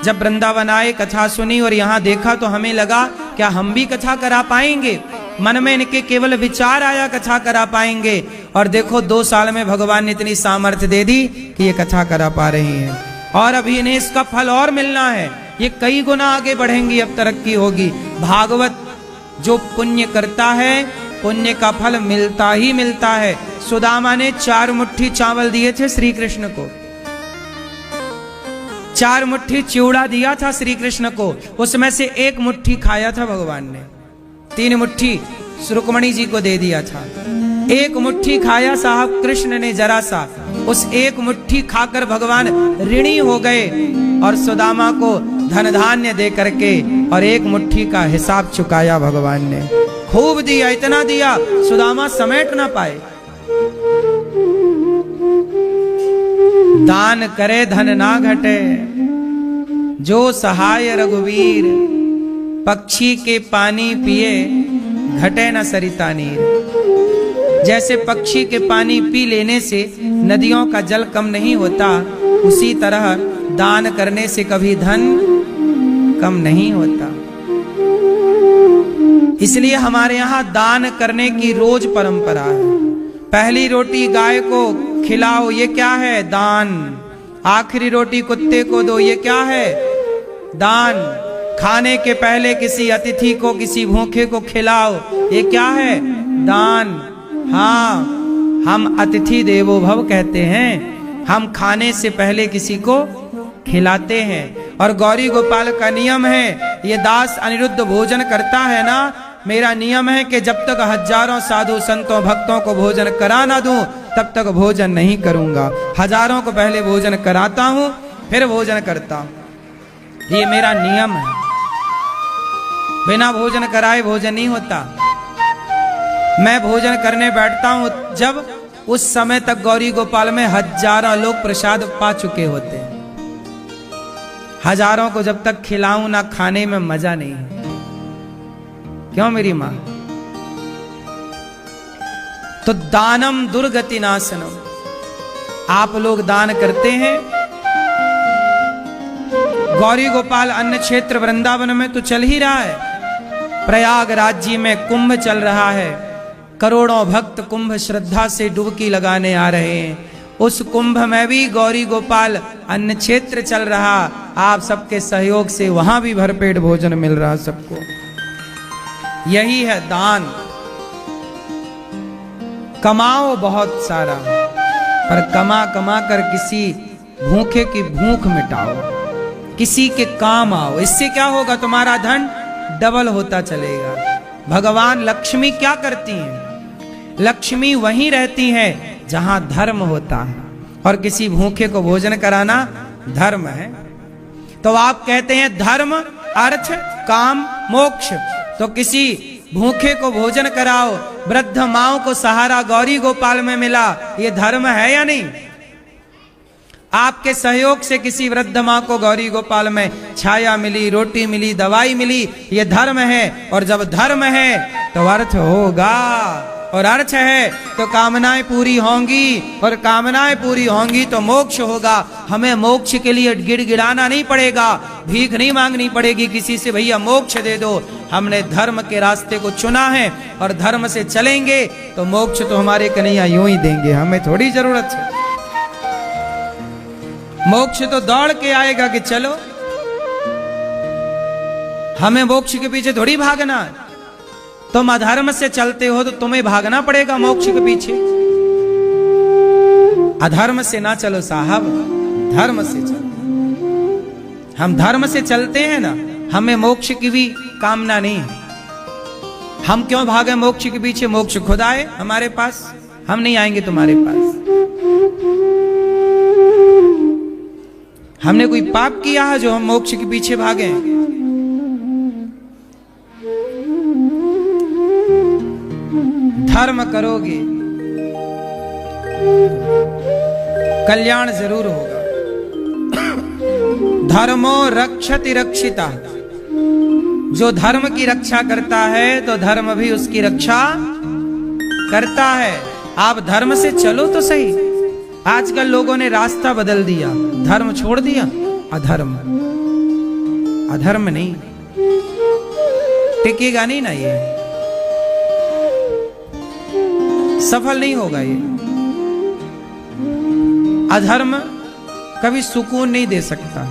जब वृंदावन आए, कथा सुनी और यहाँ देखा तो हमें लगा क्या हम भी कथा करा पाएंगे। मन में इनके केवल विचार आया कथा करा पाएंगे, और देखो 2 साल में भगवान ने इतनी सामर्थ्य दे दी कि ये कथा करा पा रही हैं। और अभी इन्हें इसका फल और मिलना है, ये कई गुना आगे बढ़ेंगी, अब तरक्की होगी। भागवत जो पुण्य करता है पुण्य का फल मिलता ही मिलता है। सुदामा ने 4 मुट्ठी चावल दिए थे श्री कृष्ण को, 4 मुट्ठी चिवड़ा दिया था श्री कृष्ण को, उसमें से 1 मुट्ठी खाया था भगवान ने। 3 मुट्ठी रुक्मणी जी को दे दिया था, 1 मुट्ठी खाया साहब कृष्ण ने जरा सा। उस 1 मुट्ठी खाकर भगवान ऋणी हो गए और सुदामा को धन धान्य दे करके और 1 मुट्ठी का हिसाब चुकाया भगवान ने। खूब दिया, इतना दिया सुदामा समेट ना पाए। दान करे धन ना घटे, जो सहाय रघुवीर, पक्षी के पानी पिए घटे न सरिता नीर। जैसे पक्षी के पानी पी लेने से नदियों का जल कम नहीं होता, उसी तरह दान करने से कभी धन कम नहीं होता। इसलिए हमारे यहाँ दान करने की रोज परंपरा है। पहली रोटी गाय को खिलाओ, ये क्या है? दान। आखिरी रोटी कुत्ते को दो, ये क्या है? दान। खाने के पहले किसी अतिथि को, किसी भूखे को खिलाओ, ये क्या है? दान। हाँ, हम अतिथि देवो भव कहते हैं, हम खाने से पहले किसी को खिलाते हैं। और गौरी गोपाल का नियम है, ये दास अनिरुद्ध भोजन करता है ना मेरा नियम है कि जब तक हजारों साधु संतों भक्तों को भोजन करा ना दूं तब तक भोजन नहीं करूंगा। हजारों को पहले भोजन कराता हूं फिर भोजन करता हूं। ये मेरा नियम है। बिना भोजन कराए भोजन नहीं होता। मैं भोजन करने बैठता हूं जब उस समय तक गौरी गोपाल में हजारों लोग प्रसाद पा चुके होते हैं। हजारों को जब तक खिलाऊं ना खाने में मजा नहीं है। क्यों मेरी मां? तो दानम दुर्गति नाशनम। आप लोग दान करते हैं। गौरी गोपाल अन्न क्षेत्र वृंदावन में तो चल ही रहा है। प्रयागराज जी में कुंभ चल रहा है। करोड़ों भक्त कुंभ श्रद्धा से डुबकी लगाने आ रहे हैं। उस कुंभ में भी गौरी गोपाल अन्न क्षेत्र चल रहा। आप सबके सहयोग से वहां भी भरपेट भोजन मिल रहा सबको। यही है दान। कमाओ बहुत सारा पर कमा कमा कर किसी भूखे की भूख मिटाओ, किसी के काम आओ। इससे क्या होगा? तुम्हारा धन डबल होता चलेगा। भगवान लक्ष्मी क्या करती हैं? लक्ष्मी वहीं रहती है जहां धर्म होता है, और किसी भूखे को भोजन कराना धर्म है। तो आप कहते हैं धर्म अर्थ काम मोक्ष। तो किसी भूखे को भोजन कराओ। वृद्ध माओ को सहारा गौरी गोपाल में मिला, ये धर्म है या नहीं? आपके सहयोग से किसी वृद्ध मां को गौरी गोपाल में छाया मिली, रोटी मिली, दवाई मिली, ये धर्म है। और जब धर्म है तो अर्थ होगा, और अर्थ है तो कामनाएं पूरी होंगी, और कामनाएं पूरी होंगी तो मोक्ष होगा। हमें मोक्ष के लिए गिड़गिड़ाना नहीं पड़ेगा, भीख नहीं मांगनी पड़ेगी किसी से, भैया मोक्ष दे दो। हमने धर्म के रास्ते को चुना है और धर्म से चलेंगे तो मोक्ष तो हमारे कन्हैया यूं ही देंगे। हमें थोड़ी जरूरत है। मोक्ष तो दौड़ के आएगा कि चलो। हमें मोक्ष के पीछे थोड़ी भागना। तुम अधर्म से चलते हो तो तुम्हें भागना पड़ेगा मोक्ष के पीछे। अधर्म से ना चलो साहब, धर्म से चलो। हम धर्म से चलते हैं ना, हमें मोक्ष की भी कामना नहीं है। हम क्यों भागे मोक्ष के पीछे? मोक्ष खुद आए हमारे पास, हम नहीं आएंगे तुम्हारे पास। हमने कोई पाप किया है जो हम मोक्ष के पीछे भागे? धर्म करोगे कल्याण जरूर होगा। धर्मो रक्षति रक्षिता। जो धर्म की रक्षा करता है तो धर्म भी उसकी रक्षा करता है। आप धर्म से चलो तो सही। आजकल लोगों ने रास्ता बदल दिया, धर्म छोड़ दिया, अधर्म। अधर्म नहीं टिकेगा, नहीं ना, ये सफल नहीं होगा। ये अधर्म कभी सुकून नहीं दे सकता,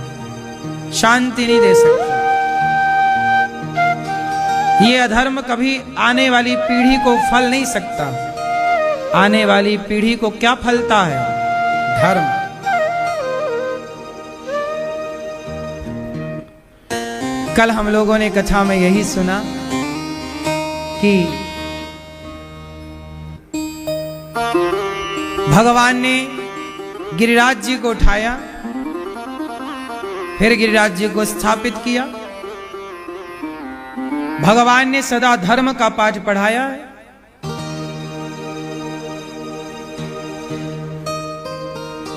शांति नहीं दे सकता। ये अधर्म कभी आने वाली पीढ़ी को फल नहीं सकता। आने वाली पीढ़ी को क्या फलता है? धर्म। कल हम लोगों ने कथा में यही सुना कि भगवान ने गिरिराज जी को उठाया, फिर गिरिराज जी को स्थापित किया। भगवान ने सदा धर्म का पाठ पढ़ाया है।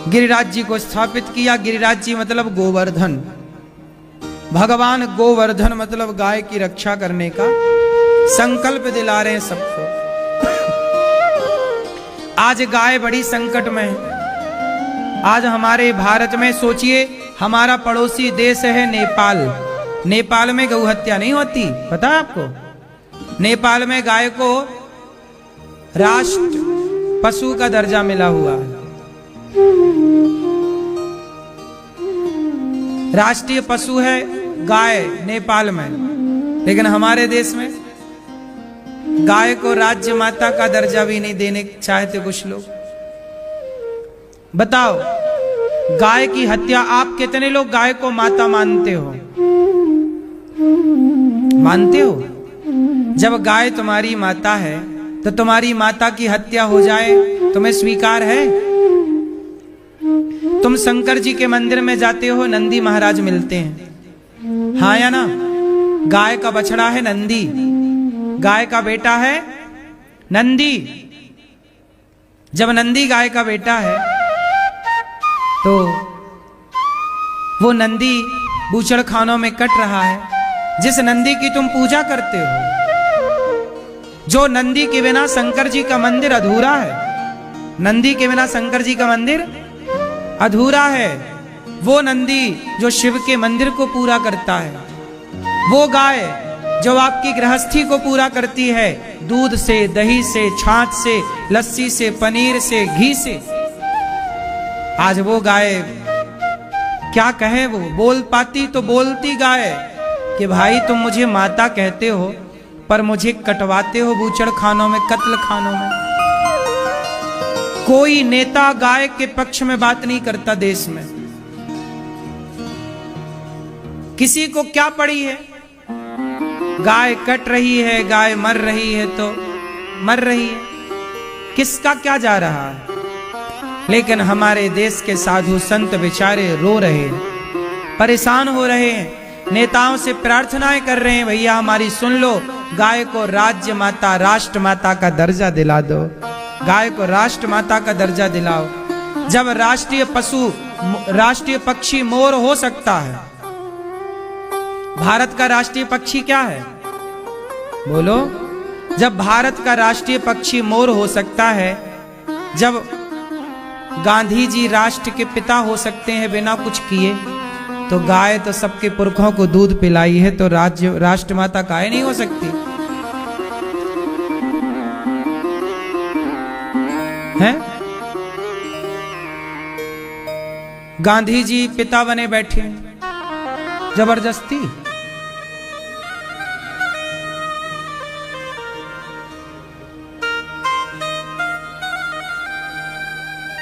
गिरिराज जी को स्थापित किया। गिरिराज जी मतलब गोवर्धन। भगवान गोवर्धन मतलब गाय की रक्षा करने का संकल्प दिला रहे हैं सबको। आज गाय बड़ी संकट में है। आज हमारे भारत में सोचिए, हमारा पड़ोसी देश है नेपाल। नेपाल में गौ हत्या नहीं होती, पता है आपको? नेपाल में गाय को राष्ट्र पशु का दर्जा मिला हुआ है। राष्ट्रीय पशु है गाय नेपाल में, लेकिन हमारे देश में गाय को राज्य माता का दर्जा भी नहीं देने चाहते कुछ लोग। बताओ, गाय की हत्या, आप कितने लोग गाय को माता मानते हो? मानते हो? जब गाय तुम्हारी माता है तो तुम्हारी माता की हत्या हो जाए तुम्हें स्वीकार है? तुम शंकर जी के मंदिर में जाते हो, नंदी महाराज मिलते हैं, हाँ या ना? गाय का बछड़ा है नंदी, गाय का बेटा है नंदी। जब नंदी गाय का बेटा है तो वो नंदी बूचड़ खानों में कट रहा है, जिस नंदी की तुम पूजा करते हो, जो नंदी के बिना शंकर जी का मंदिर अधूरा है। नंदी के बिना शंकर जी का मंदिर अधूरा है। वो नंदी जो शिव के मंदिर को पूरा करता है, वो गाय जो आपकी गृहस्थी को पूरा करती है, दूध से, दही से, छाछ से, लस्सी से, पनीर से, घी से। आज वो गाय क्या कहे, वो बोल पाती तो बोलती गाय कि भाई तुम मुझे माता कहते हो पर मुझे कटवाते हो बूचड़ खानों में, कत्ल खानों में। कोई नेता गाय के पक्ष में बात नहीं करता देश में। किसी को क्या पड़ी है? गाय कट रही है, गाय मर रही है तो मर रही है, किसका क्या जा रहा है? लेकिन हमारे देश के साधु संत बेचारे रो रहे हैं, परेशान हो रहे हैं, नेताओं से प्रार्थनाएं कर रहे हैं, भैया हमारी सुन लो, गाय को राज्य माता, राष्ट्र माता का दर्जा दिला दो, गाय को राष्ट्र माता का दर्जा दिलाओ। जब राष्ट्रीय पशु, राष्ट्रीय पक्षी मोर हो सकता है, भारत का राष्ट्रीय पक्षी क्या है बोलो? जब भारत का राष्ट्रीय पक्षी मोर हो सकता है, जब गांधी जी राष्ट्र के पिता हो सकते हैं बिना कुछ किए, तो गाय तो सबके पुरखों को दूध पिलाई है, तो राष्ट्र माता गाय नहीं हो सकती है? गांधी जी पिता बने बैठे जबरदस्ती।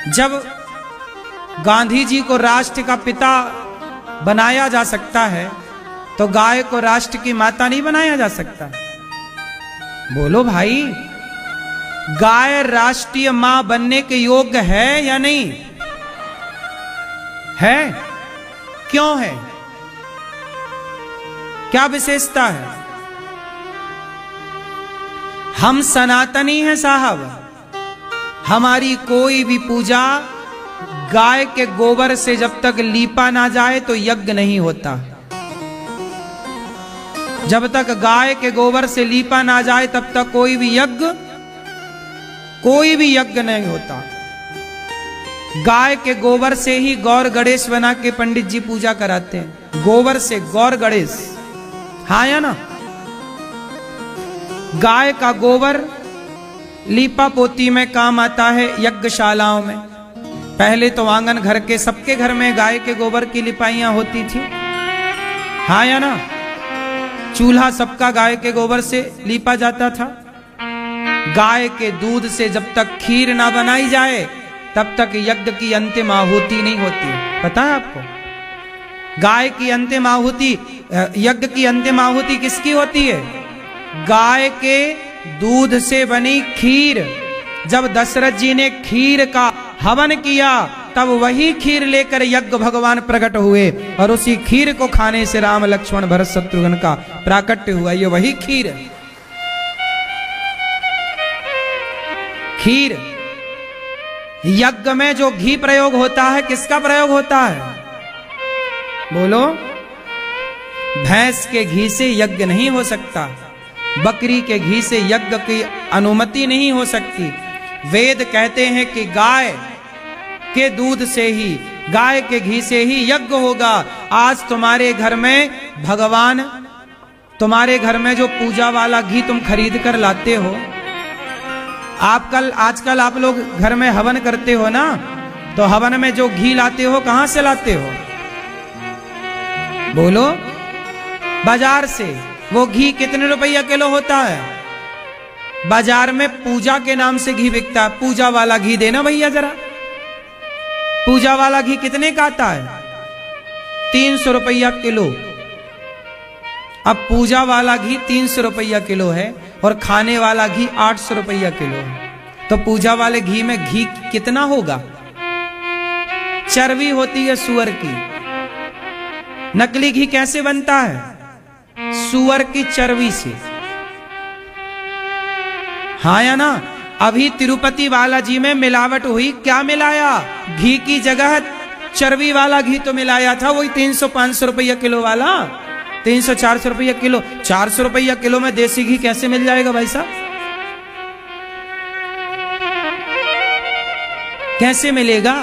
जब गांधी जी को राष्ट्र का पिता बनाया जा सकता है, तो गाय को राष्ट्र की माता नहीं बनाया जा सकता? बोलो भाई, गाय राष्ट्रीय मां बनने के योग्य है या नहीं है? क्यों है? क्या विशेषता है? हम सनातनी हैं साहब, हमारी कोई भी पूजा गाय के गोबर से जब तक लीपा ना जाए तो यज्ञ नहीं होता। जब तक गाय के गोबर से लीपा ना जाए तब तक कोई भी यज्ञ नहीं होता। गाय के गोबर से ही गौर गणेश बना के पंडित जी पूजा कराते हैं, गोबर से गौर गणेश, हाँ या ना? गाय का गोबर लीपा पोती में काम आता है, यज्ञशालाओं में। पहले तो आंगन घर के सबके घर में गाय के गोबर की लिपाइयां होती थी, हाँ या ना? चूल्हा सबका गाय के गोबर से लीपा जाता था। गाय के दूध से जब तक खीर ना बनाई जाए तब तक यज्ञ की अंतिम आहुति नहीं होती, पता है आपको? गाय की अंतिम आहुति, यज्ञ की अंतिम आहुति किसकी होती है? गाय के दूध से बनी खीर। जब दशरथ जी ने खीर का हवन किया तब वही खीर लेकर यज्ञ भगवान प्रकट हुए, और उसी खीर को खाने से राम लक्ष्मण भरत शत्रुघ्न का प्राकट्य हुआ। ये वही खीर है। खीर, यज्ञ में जो घी प्रयोग होता है, किसका प्रयोग होता है बोलो? भैंस के घी से यज्ञ नहीं हो सकता, बकरी के घी से यज्ञ की अनुमति नहीं हो सकती। वेद कहते हैं कि गाय के दूध से ही, गाय के घी से ही यज्ञ होगा। आज तुम्हारे घर में भगवान, तुम्हारे घर में जो पूजा वाला घी तुम खरीद कर लाते हो, आजकल आप लोग घर में हवन करते हो ना, तो हवन में जो घी लाते हो कहां से लाते हो बोलो? बाजार से। वो घी कितने रुपया किलो होता है? बाजार में पूजा के नाम से घी बिकता है। पूजा वाला घी देना भैया जरा। पूजा वाला घी कितने का आता है? 300 रुपया किलो। अब पूजा वाला घी 300 रुपया किलो है और खाने वाला घी 800 रुपया किलो है। तो पूजा वाले घी में घी कितना होगा? चर्बी होती है सुअर की। नकली घी कैसे बनता है? सुअर की चर्बी से। हाँ या ना? अभी तिरुपति बालाजी में मिलावट हुई, क्या मिलाया? घी की जगह चर्बी वाला घी तो मिलाया था, वही 300-500 रुपया किलो वाला। 300-400 रुपया किलो। 400 रुपया किलो में देसी घी कैसे मिल जाएगा भाई साहब? कैसे मिलेगा?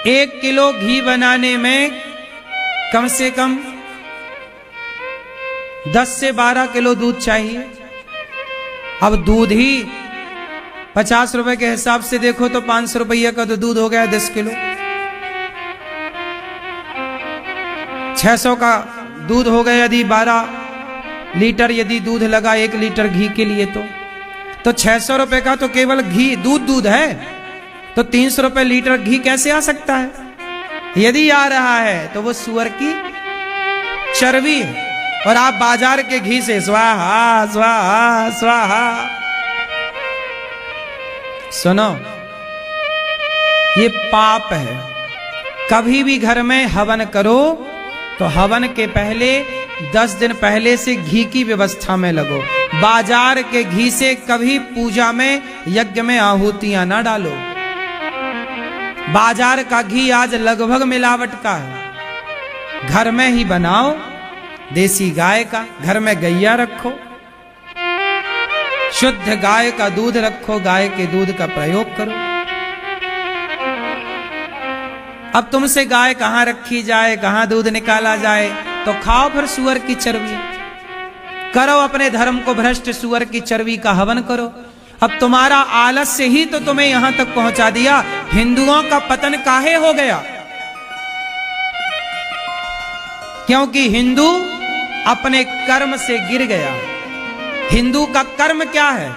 1 किलो घी बनाने में कम से कम 10 से 12 किलो दूध चाहिए। अब दूध ही 50 रुपए के हिसाब से देखो तो 500 रुपया का तो दूध हो गया 10 किलो। 600 का दूध हो गया यदि 12 लीटर यदि दूध लगा 1 लीटर घी के लिए तो 600 रुपए का तो केवल घी दूध है। तो 300 रुपए लीटर घी कैसे आ सकता है? यदि आ रहा है तो वो सुअर की चर्बी है। और आप बाजार के घी से स्वाहा स्वाहा स्वाहा। सुनो, ये पाप है। कभी भी घर में हवन करो तो हवन के पहले 10 दिन पहले से घी की व्यवस्था में लगो। बाजार के घी से कभी पूजा में यज्ञ में आहुतियां ना डालो। बाजार का घी आज लगभग मिलावट का है। घर में ही बनाओ देसी गाय का। घर में गैया रखो, शुद्ध गाय का दूध रखो, गाय के दूध का प्रयोग करो। अब तुमसे गाय कहां रखी जाए, कहां दूध निकाला जाए, तो खाओ फिर सुअर की चर्बी। करो अपने धर्म को भ्रष्ट, सुअर की चर्बी का हवन करो। अब तुम्हारा आलस्य ही तो तुम्हें यहां तक पहुंचा दिया। हिंदुओं का पतन काहे हो गया? क्योंकि हिंदू अपने कर्म से गिर गया। हिंदू का कर्म क्या है?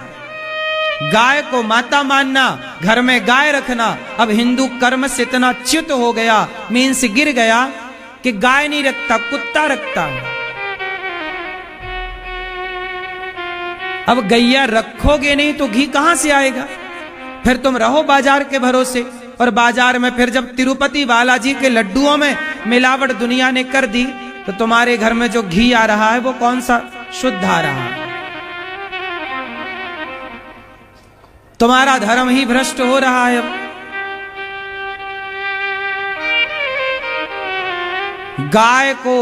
गाय को माता मानना, घर में गाय रखना। अब हिंदू कर्म से इतना च्युत हो गया, मीन्स गिर गया, कि गाय नहीं रखता, कुत्ता रखता है। अब गैया रखोगे नहीं तो घी कहां से आएगा? फिर तुम रहो बाजार के भरोसे। और बाजार में फिर जब तिरुपति बालाजी के लड्डुओं में मिलावट दुनिया ने कर दी तो तुम्हारे घर में जो घी आ रहा है वो कौन सा शुद्ध आ रहा है? तुम्हारा धर्म ही भ्रष्ट हो रहा है। गाय को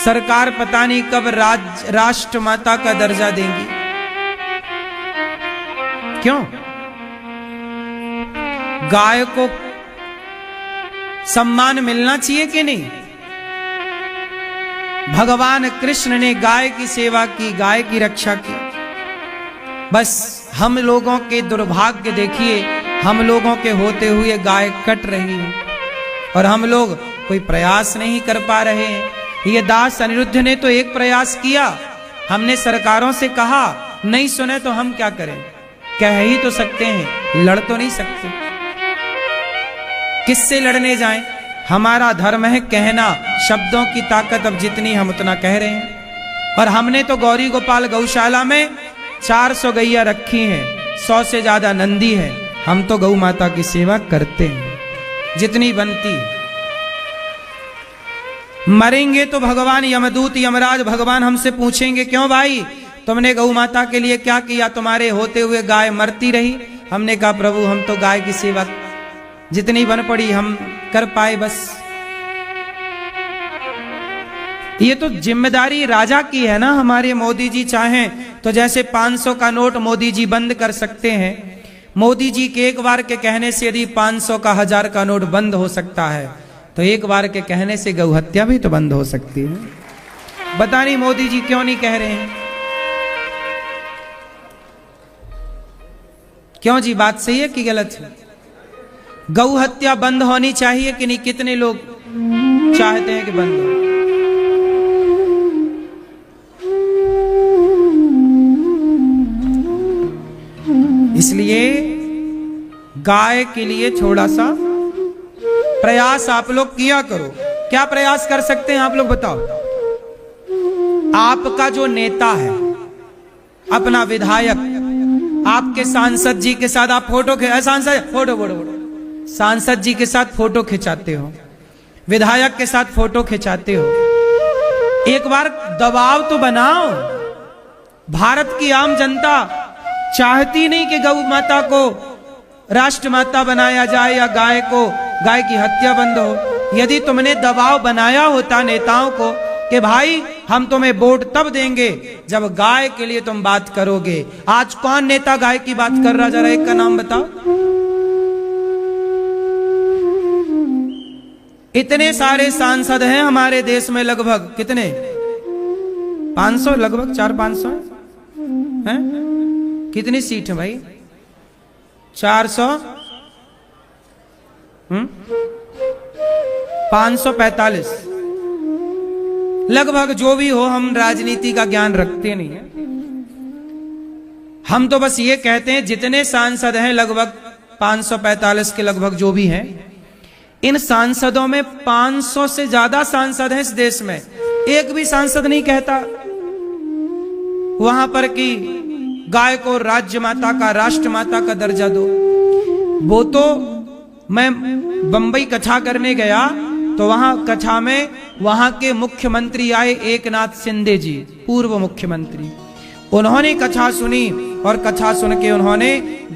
सरकार पता नहीं कब राष्ट्र माता का दर्जा देंगी। क्यों? गाय को सम्मान मिलना चाहिए कि नहीं? भगवान कृष्ण ने गाय की सेवा की, गाय की रक्षा की। बस हम लोगों के दुर्भाग्य देखिए, हम लोगों के होते हुए गाय कट रही है और हम लोग कोई प्रयास नहीं कर पा रहे हैं। ये दास अनिरुद्ध ने तो एक प्रयास किया, हमने सरकारों से कहा, नहीं सुने तो हम क्या करें? कह ही तो सकते हैं, लड़ तो नहीं सकते। किससे लड़ने जाएं? हमारा धर्म है कहना, शब्दों की ताकत अब जितनी हम उतना कह रहे हैं। और हमने तो गौरी गोपाल गौशाला में 400 गैया रखी हैं, 100 से ज्यादा नंदी है। हम तो गौ माता की सेवा करते हैं जितनी बनती है। मरेंगे तो भगवान यमदूत यमराज भगवान हमसे पूछेंगे, क्यों भाई तुमने गौ माता के लिए क्या किया? तुम्हारे होते हुए गाय मरती रही। हमने कहा प्रभु हम तो गाय की सेवा जितनी बन पड़ी हम कर पाए बस। ये तो जिम्मेदारी राजा की है ना। हमारे मोदी जी चाहें तो जैसे 500 का नोट मोदी जी बंद कर सकते हैं। मोदी जी के एक बार के कहने से यदि 500 का 1000 का नोट बंद हो सकता है तो एक बार के कहने से गौ हत्या भी तो बंद हो सकती है। पता नहीं मोदी जी क्यों नहीं कह रहे हैं। क्यों जी, बात सही है कि गलत है? गौ हत्या बंद होनी चाहिए कि नहीं? कितने लोग चाहते हैं कि बंद हो? इसलिए गाय के लिए थोड़ा सा प्रयास आप लोग किया करो। क्या प्रयास कर सकते हैं आप लोग बताओ? आपका जो नेता है, अपना विधायक, आपके सांसद जी के साथ आप सांसद जी के साथ फोटो खिंचाते हो, विधायक के साथ फोटो खिंचाते हो। एक बार दबाव तो बनाओ। भारत की आम जनता चाहती नहीं कि गौ माता को राष्ट्रमाता बनाया जाए या गाय की हत्या बंद हो। यदि तुमने दबाव बनाया होता नेताओं को कि भाई हम तुम्हें वोट तब देंगे जब गाय के लिए तुम बात करोगे। आज कौन नेता गाय की बात कर रहा, जरा एक का नाम बताओ। इतने सारे सांसद हैं हमारे देश में, लगभग कितने 500, लगभग 400-500 हैं। कितनी सीट है भाई? 400, 545 लगभग। जो भी हो, हम राजनीति का ज्ञान रखते नहीं है। हम तो बस ये कहते हैं जितने सांसद हैं लगभग 545 के लगभग जो भी हैं, इन सांसदों में 500 से ज्यादा सांसद हैं इस देश में। एक भी सांसद नहीं कहता वहां पर कि गाय को राज्य माता का, राष्ट्र माता का दर्जा दो। वो तो मैं बंबई कथा करने गया तो वहां कथा में वहां के मुख्यमंत्री आए, एकनाथ शिंदे जी, पूर्व मुख्यमंत्री। उन्होंने कथा सुनी और कथा सुन के उन्होंने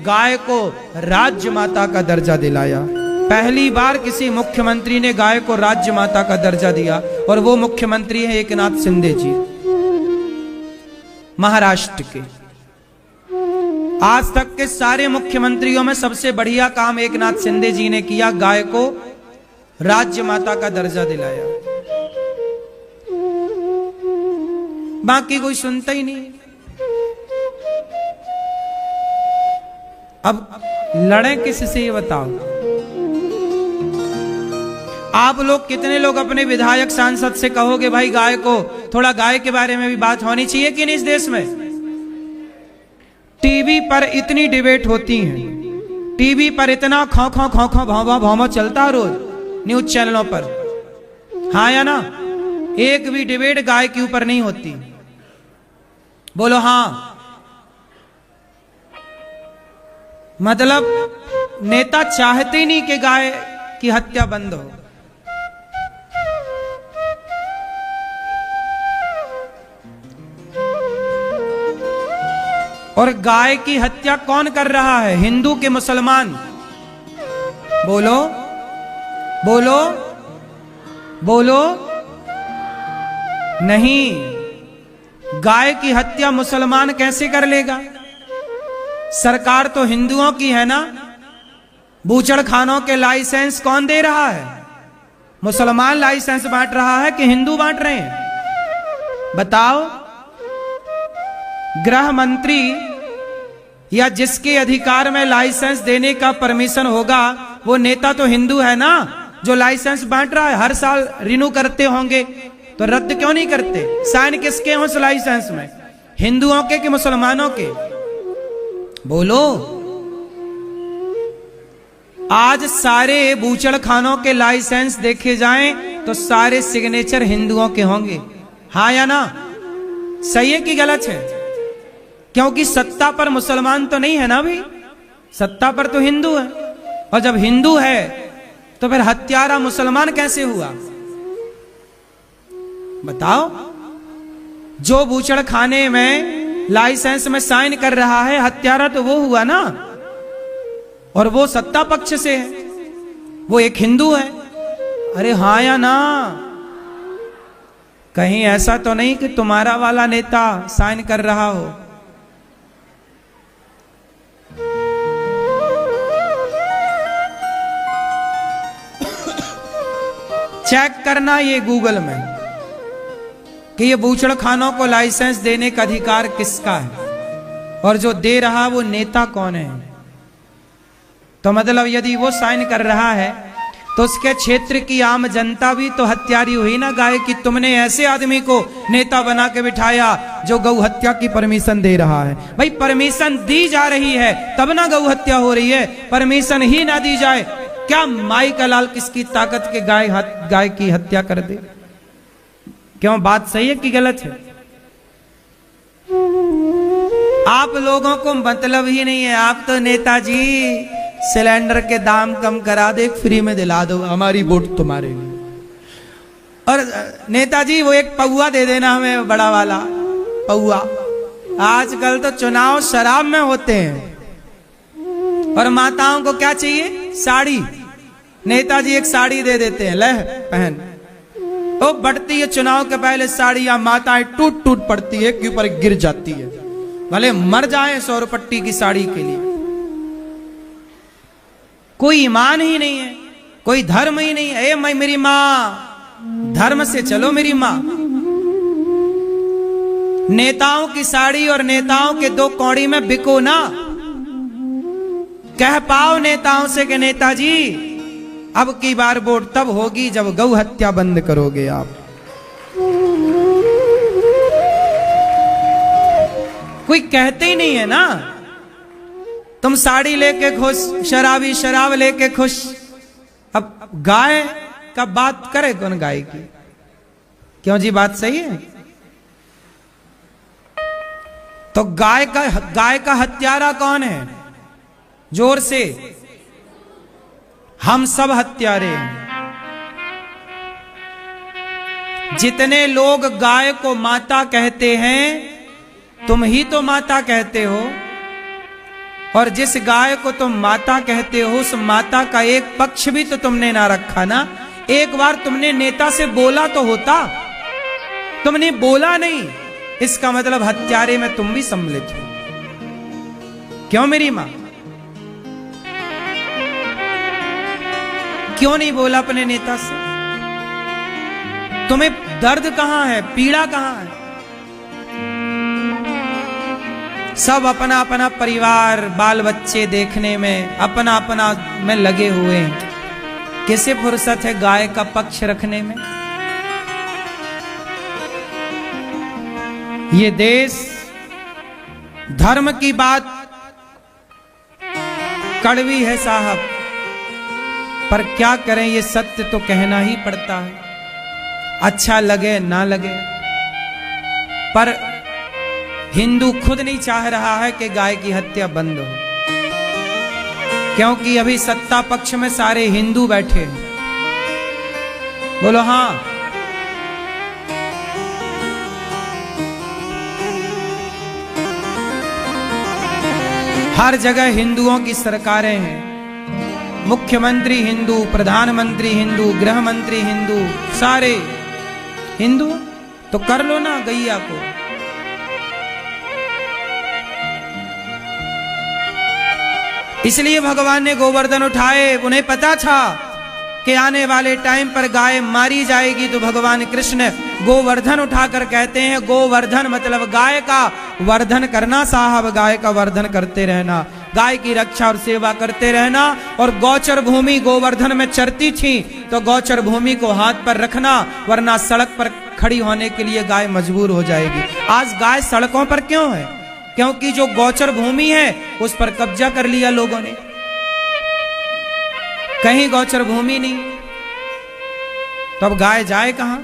गाय को राज्य माता का दर्जा दिलाया। पहली बार किसी मुख्यमंत्री ने गाय को राज्य माता का दर्जा दिया और वो मुख्यमंत्री है एकनाथ शिंदे जी, महाराष्ट्र के। आज तक के सारे मुख्यमंत्रियों में सबसे बढ़िया काम एकनाथ शिंदे जी ने किया, गाय को राज्य माता का दर्जा दिलाया। बाकी कोई सुनता ही नहीं। अब लड़े किससे ये बताओ? आप लोग कितने लोग अपने विधायक सांसद से कहोगे भाई गाय को, थोड़ा गाय के बारे में भी बात होनी चाहिए कि नहीं इस देश में? टीवी पर इतनी डिबेट होती है, टीवी पर इतना खौ खौ खौ खौ भाव भाव चलता रोज न्यूज चैनलों पर, हाँ या ना? एक भी डिबेट गाय के ऊपर नहीं होती। बोलो हाँ। मतलब नेता चाहते ही नहीं कि गाय की हत्या बंद हो। और गाय की हत्या कौन कर रहा है? हिंदू के मुसलमान? बोलो बोलो बोलो। नहीं, गाय की हत्या मुसलमान कैसे कर लेगा? सरकार तो हिंदुओं की है ना। बूचड़खानों के लाइसेंस कौन दे रहा है? मुसलमान लाइसेंस बांट रहा है कि हिंदू बांट रहे हैं? बताओ। गृह मंत्री या जिसके अधिकार में लाइसेंस देने का परमिशन होगा वो नेता तो हिंदू है ना, जो लाइसेंस बांट रहा है। हर साल रिन्यू करते होंगे तो रद्द क्यों नहीं करते? साइन किसके हो उस लाइसेंस में, हिंदुओं के कि मुसलमानों के? बोलो। आज सारे बूचड़खानों के लाइसेंस देखे जाएं तो सारे सिग्नेचर हिंदुओं के होंगे, हाँ या ना? सही है कि गलत है? क्योंकि सत्ता पर मुसलमान तो नहीं है ना भाई, सत्ता पर तो हिंदू है। और जब हिंदू है तो फिर हत्यारा मुसलमान कैसे हुआ? बताओ। जो बूचड़खाने में लाइसेंस में साइन कर रहा है, हत्यारा तो वो हुआ ना, और वो सत्ता पक्ष से है, वो एक हिंदू है। अरे हाँ या ना? कहीं ऐसा तो नहीं कि तुम्हारा वाला नेता साइन कर रहा हो? चेक करना ये गूगल में कि ये बूचड़खानों को लाइसेंस देने का अधिकार किसका है और जो दे रहा वो नेता कौन है। तो मतलब यदि वो साइन कर रहा है तो उसके क्षेत्र की आम जनता भी तो हत्यारी हुई ना गाय की। तुमने ऐसे आदमी को नेता बना के बिठाया जो गौ हत्या की परमिशन दे रहा है। भाई परमिशन दी जा रही है तब ना गौ हत्या हो रही है, परमिशन ही ना दी जाए क्या माई का लाल किसकी ताकत के गाय की हत्या कर दे? क्यों, बात सही है कि गलत है? आप लोगों को मतलब ही नहीं है। आप तो नेताजी सिलेंडर के दाम कम करा दे, फ्री में दिला दो, हमारी वोट तुम्हारे लिए। और नेताजी वो एक पौआ दे देना हमें, बड़ा वाला पौआ। आजकल तो चुनाव शराब में होते हैं। और माताओं को क्या चाहिए? साड़ी। नेताजी एक साड़ी दे देते हैं, ले पहन। वो बढ़ती है चुनाव के पहले साड़ी, या माताएं टूट टूट पड़ती है कि ऊपर गिर जाती है, भले मर जाए 100 रुपट्टी की साड़ी के लिए। कोई ईमान ही नहीं है, कोई धर्म ही नहीं है। मैं मेरी माँ, धर्म से चलो मेरी माँ। नेताओं की साड़ी और नेताओं के 2 कौड़ी में बिको ना। कह पाओ नेताओं से कि नेताजी अब की बार वोट तब होगी जब गौ हत्या बंद करोगे आप। कोई कहते ही नहीं है ना। तुम साड़ी लेके खुश, शराबी शराब लेके खुश। अब गाय का बात करे कौन गाय की? क्यों जी, बात सही है? तो गाय का हत्यारा कौन है? जोर से, हम सब हत्यारे हैं। जितने लोग गाय को माता कहते हैं, तुम ही तो माता कहते हो। और जिस गाय को तुम माता कहते हो, उस माता का एक पक्ष भी तो तुमने ना रखा ना। एक बार तुमने नेता से बोला तो होता, तुमने बोला नहीं। इसका मतलब हत्यारे में तुम भी सम्मिलित हो। क्यों मेरी मां? क्यों नहीं बोला अपने नेता से? तुम्हें दर्द कहां है, पीड़ा कहां है? सब अपना अपना परिवार, बाल बच्चे देखने में, अपना अपना में लगे हुए हैं। किसे फुर्सत है गाय का पक्ष रखने में? ये देश, धर्म की बात कड़वी है साहब, पर क्या करें, ये सत्य तो कहना ही पड़ता है, अच्छा लगे ना लगे। पर हिंदू खुद नहीं चाह रहा है कि गाय की हत्या बंद हो, क्योंकि अभी सत्ता पक्ष में सारे हिंदू बैठे हैं। बोलो हां। हर जगह हिंदुओं की सरकारें हैं, मुख्यमंत्री हिंदू, प्रधानमंत्री हिंदू, गृह मंत्री हिंदू, सारे हिंदू। तो कर लो ना गैया को। इसलिए भगवान ने गोवर्धन उठाए। उन्हें पता था कि आने वाले टाइम पर गाय मारी जाएगी, तो भगवान कृष्ण गोवर्धन उठाकर कहते हैं, गोवर्धन मतलब गाय का वर्धन करना साहब, गाय का वर्धन करते रहना, गाय की रक्षा और सेवा करते रहना। और गौचर भूमि गोवर्धन में चरती थी, तो गौचर भूमि को हाथ पर रखना, वरना सड़क पर खड़ी होने के लिए गाय मजबूर हो जाएगी। आज गाय सड़कों पर क्यों है? क्योंकि जो गौचर भूमि है उस पर कब्जा कर लिया लोगों ने, कहीं गौचर भूमि नहीं। तो अब गाय जाए कहां?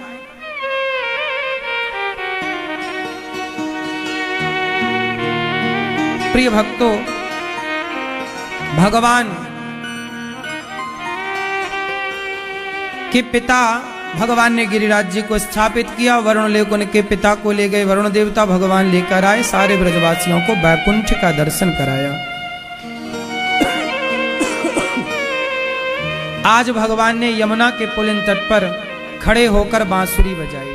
प्रिय भक्तों, भगवान के पिता, भगवान ने गिरिराज जी को स्थापित किया। वरुण लेक उनके पिता को ले गए, वरुण देवता भगवान लेकर आए, सारे ब्रजवासियों को वैकुंठ का दर्शन कराया। आज भगवान ने यमुना के पुलिन तट पर खड़े होकर बांसुरी बजाई।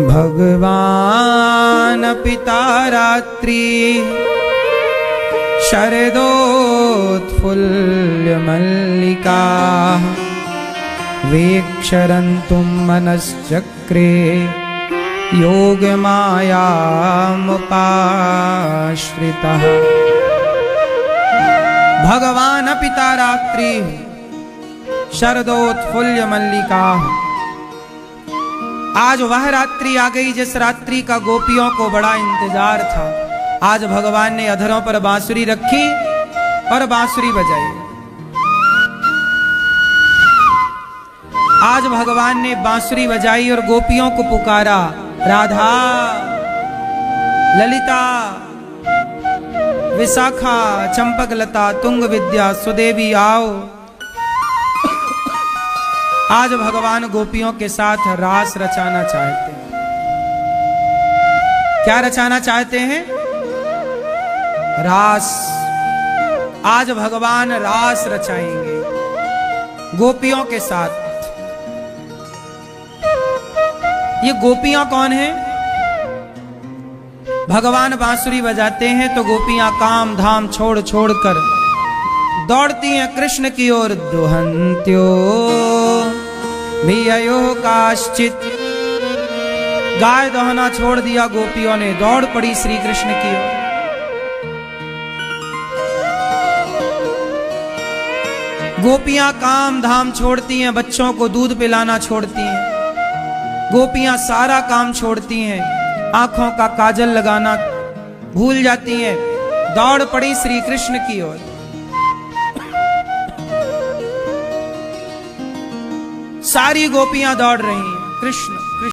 भगवान पिता रात्रि शरदोत्फुल्ल मल्लिका वीक्षरन्तुं मनश्चक्रे योगमायामुपाश्रितः। भगवान पिता रात्रि शरदोत्फुल्ल मल्लिका। आज वह रात्रि आ गई जिस रात्रि का गोपियों को बड़ा इंतजार था। आज भगवान ने अधरों पर बांसुरी रखी और बांसुरी बजाई। आज भगवान ने बांसुरी बजाई और गोपियों को पुकारा, राधा, ललिता, विशाखा, चंपकलता, तुंग विद्या, सुदेवी आओ। आज भगवान गोपियों के साथ रास रचाना चाहते हैं। क्या रचाना चाहते हैं? रास। आज भगवान रास रचाएंगे गोपियों के साथ। ये गोपियां कौन हैं? भगवान बांसुरी बजाते हैं तो गोपियां काम धाम छोड़ छोड़ कर दौड़ती हैं कृष्ण की ओर। दुहंत्यो भिययो काश्चित, गाय दोहना छोड़ दिया गोपियों ने, दौड़ पड़ी श्री कृष्ण की ओर। गोपियां काम धाम छोड़ती हैं, बच्चों को दूध पिलाना छोड़ती हैं। गोपियां सारा काम छोड़ती हैं, आंखों का काजल लगाना भूल जाती हैं, दौड़ पड़ी श्री कृष्ण की ओर। सारी गोपियां दौड़ रही हैं कृष्ण।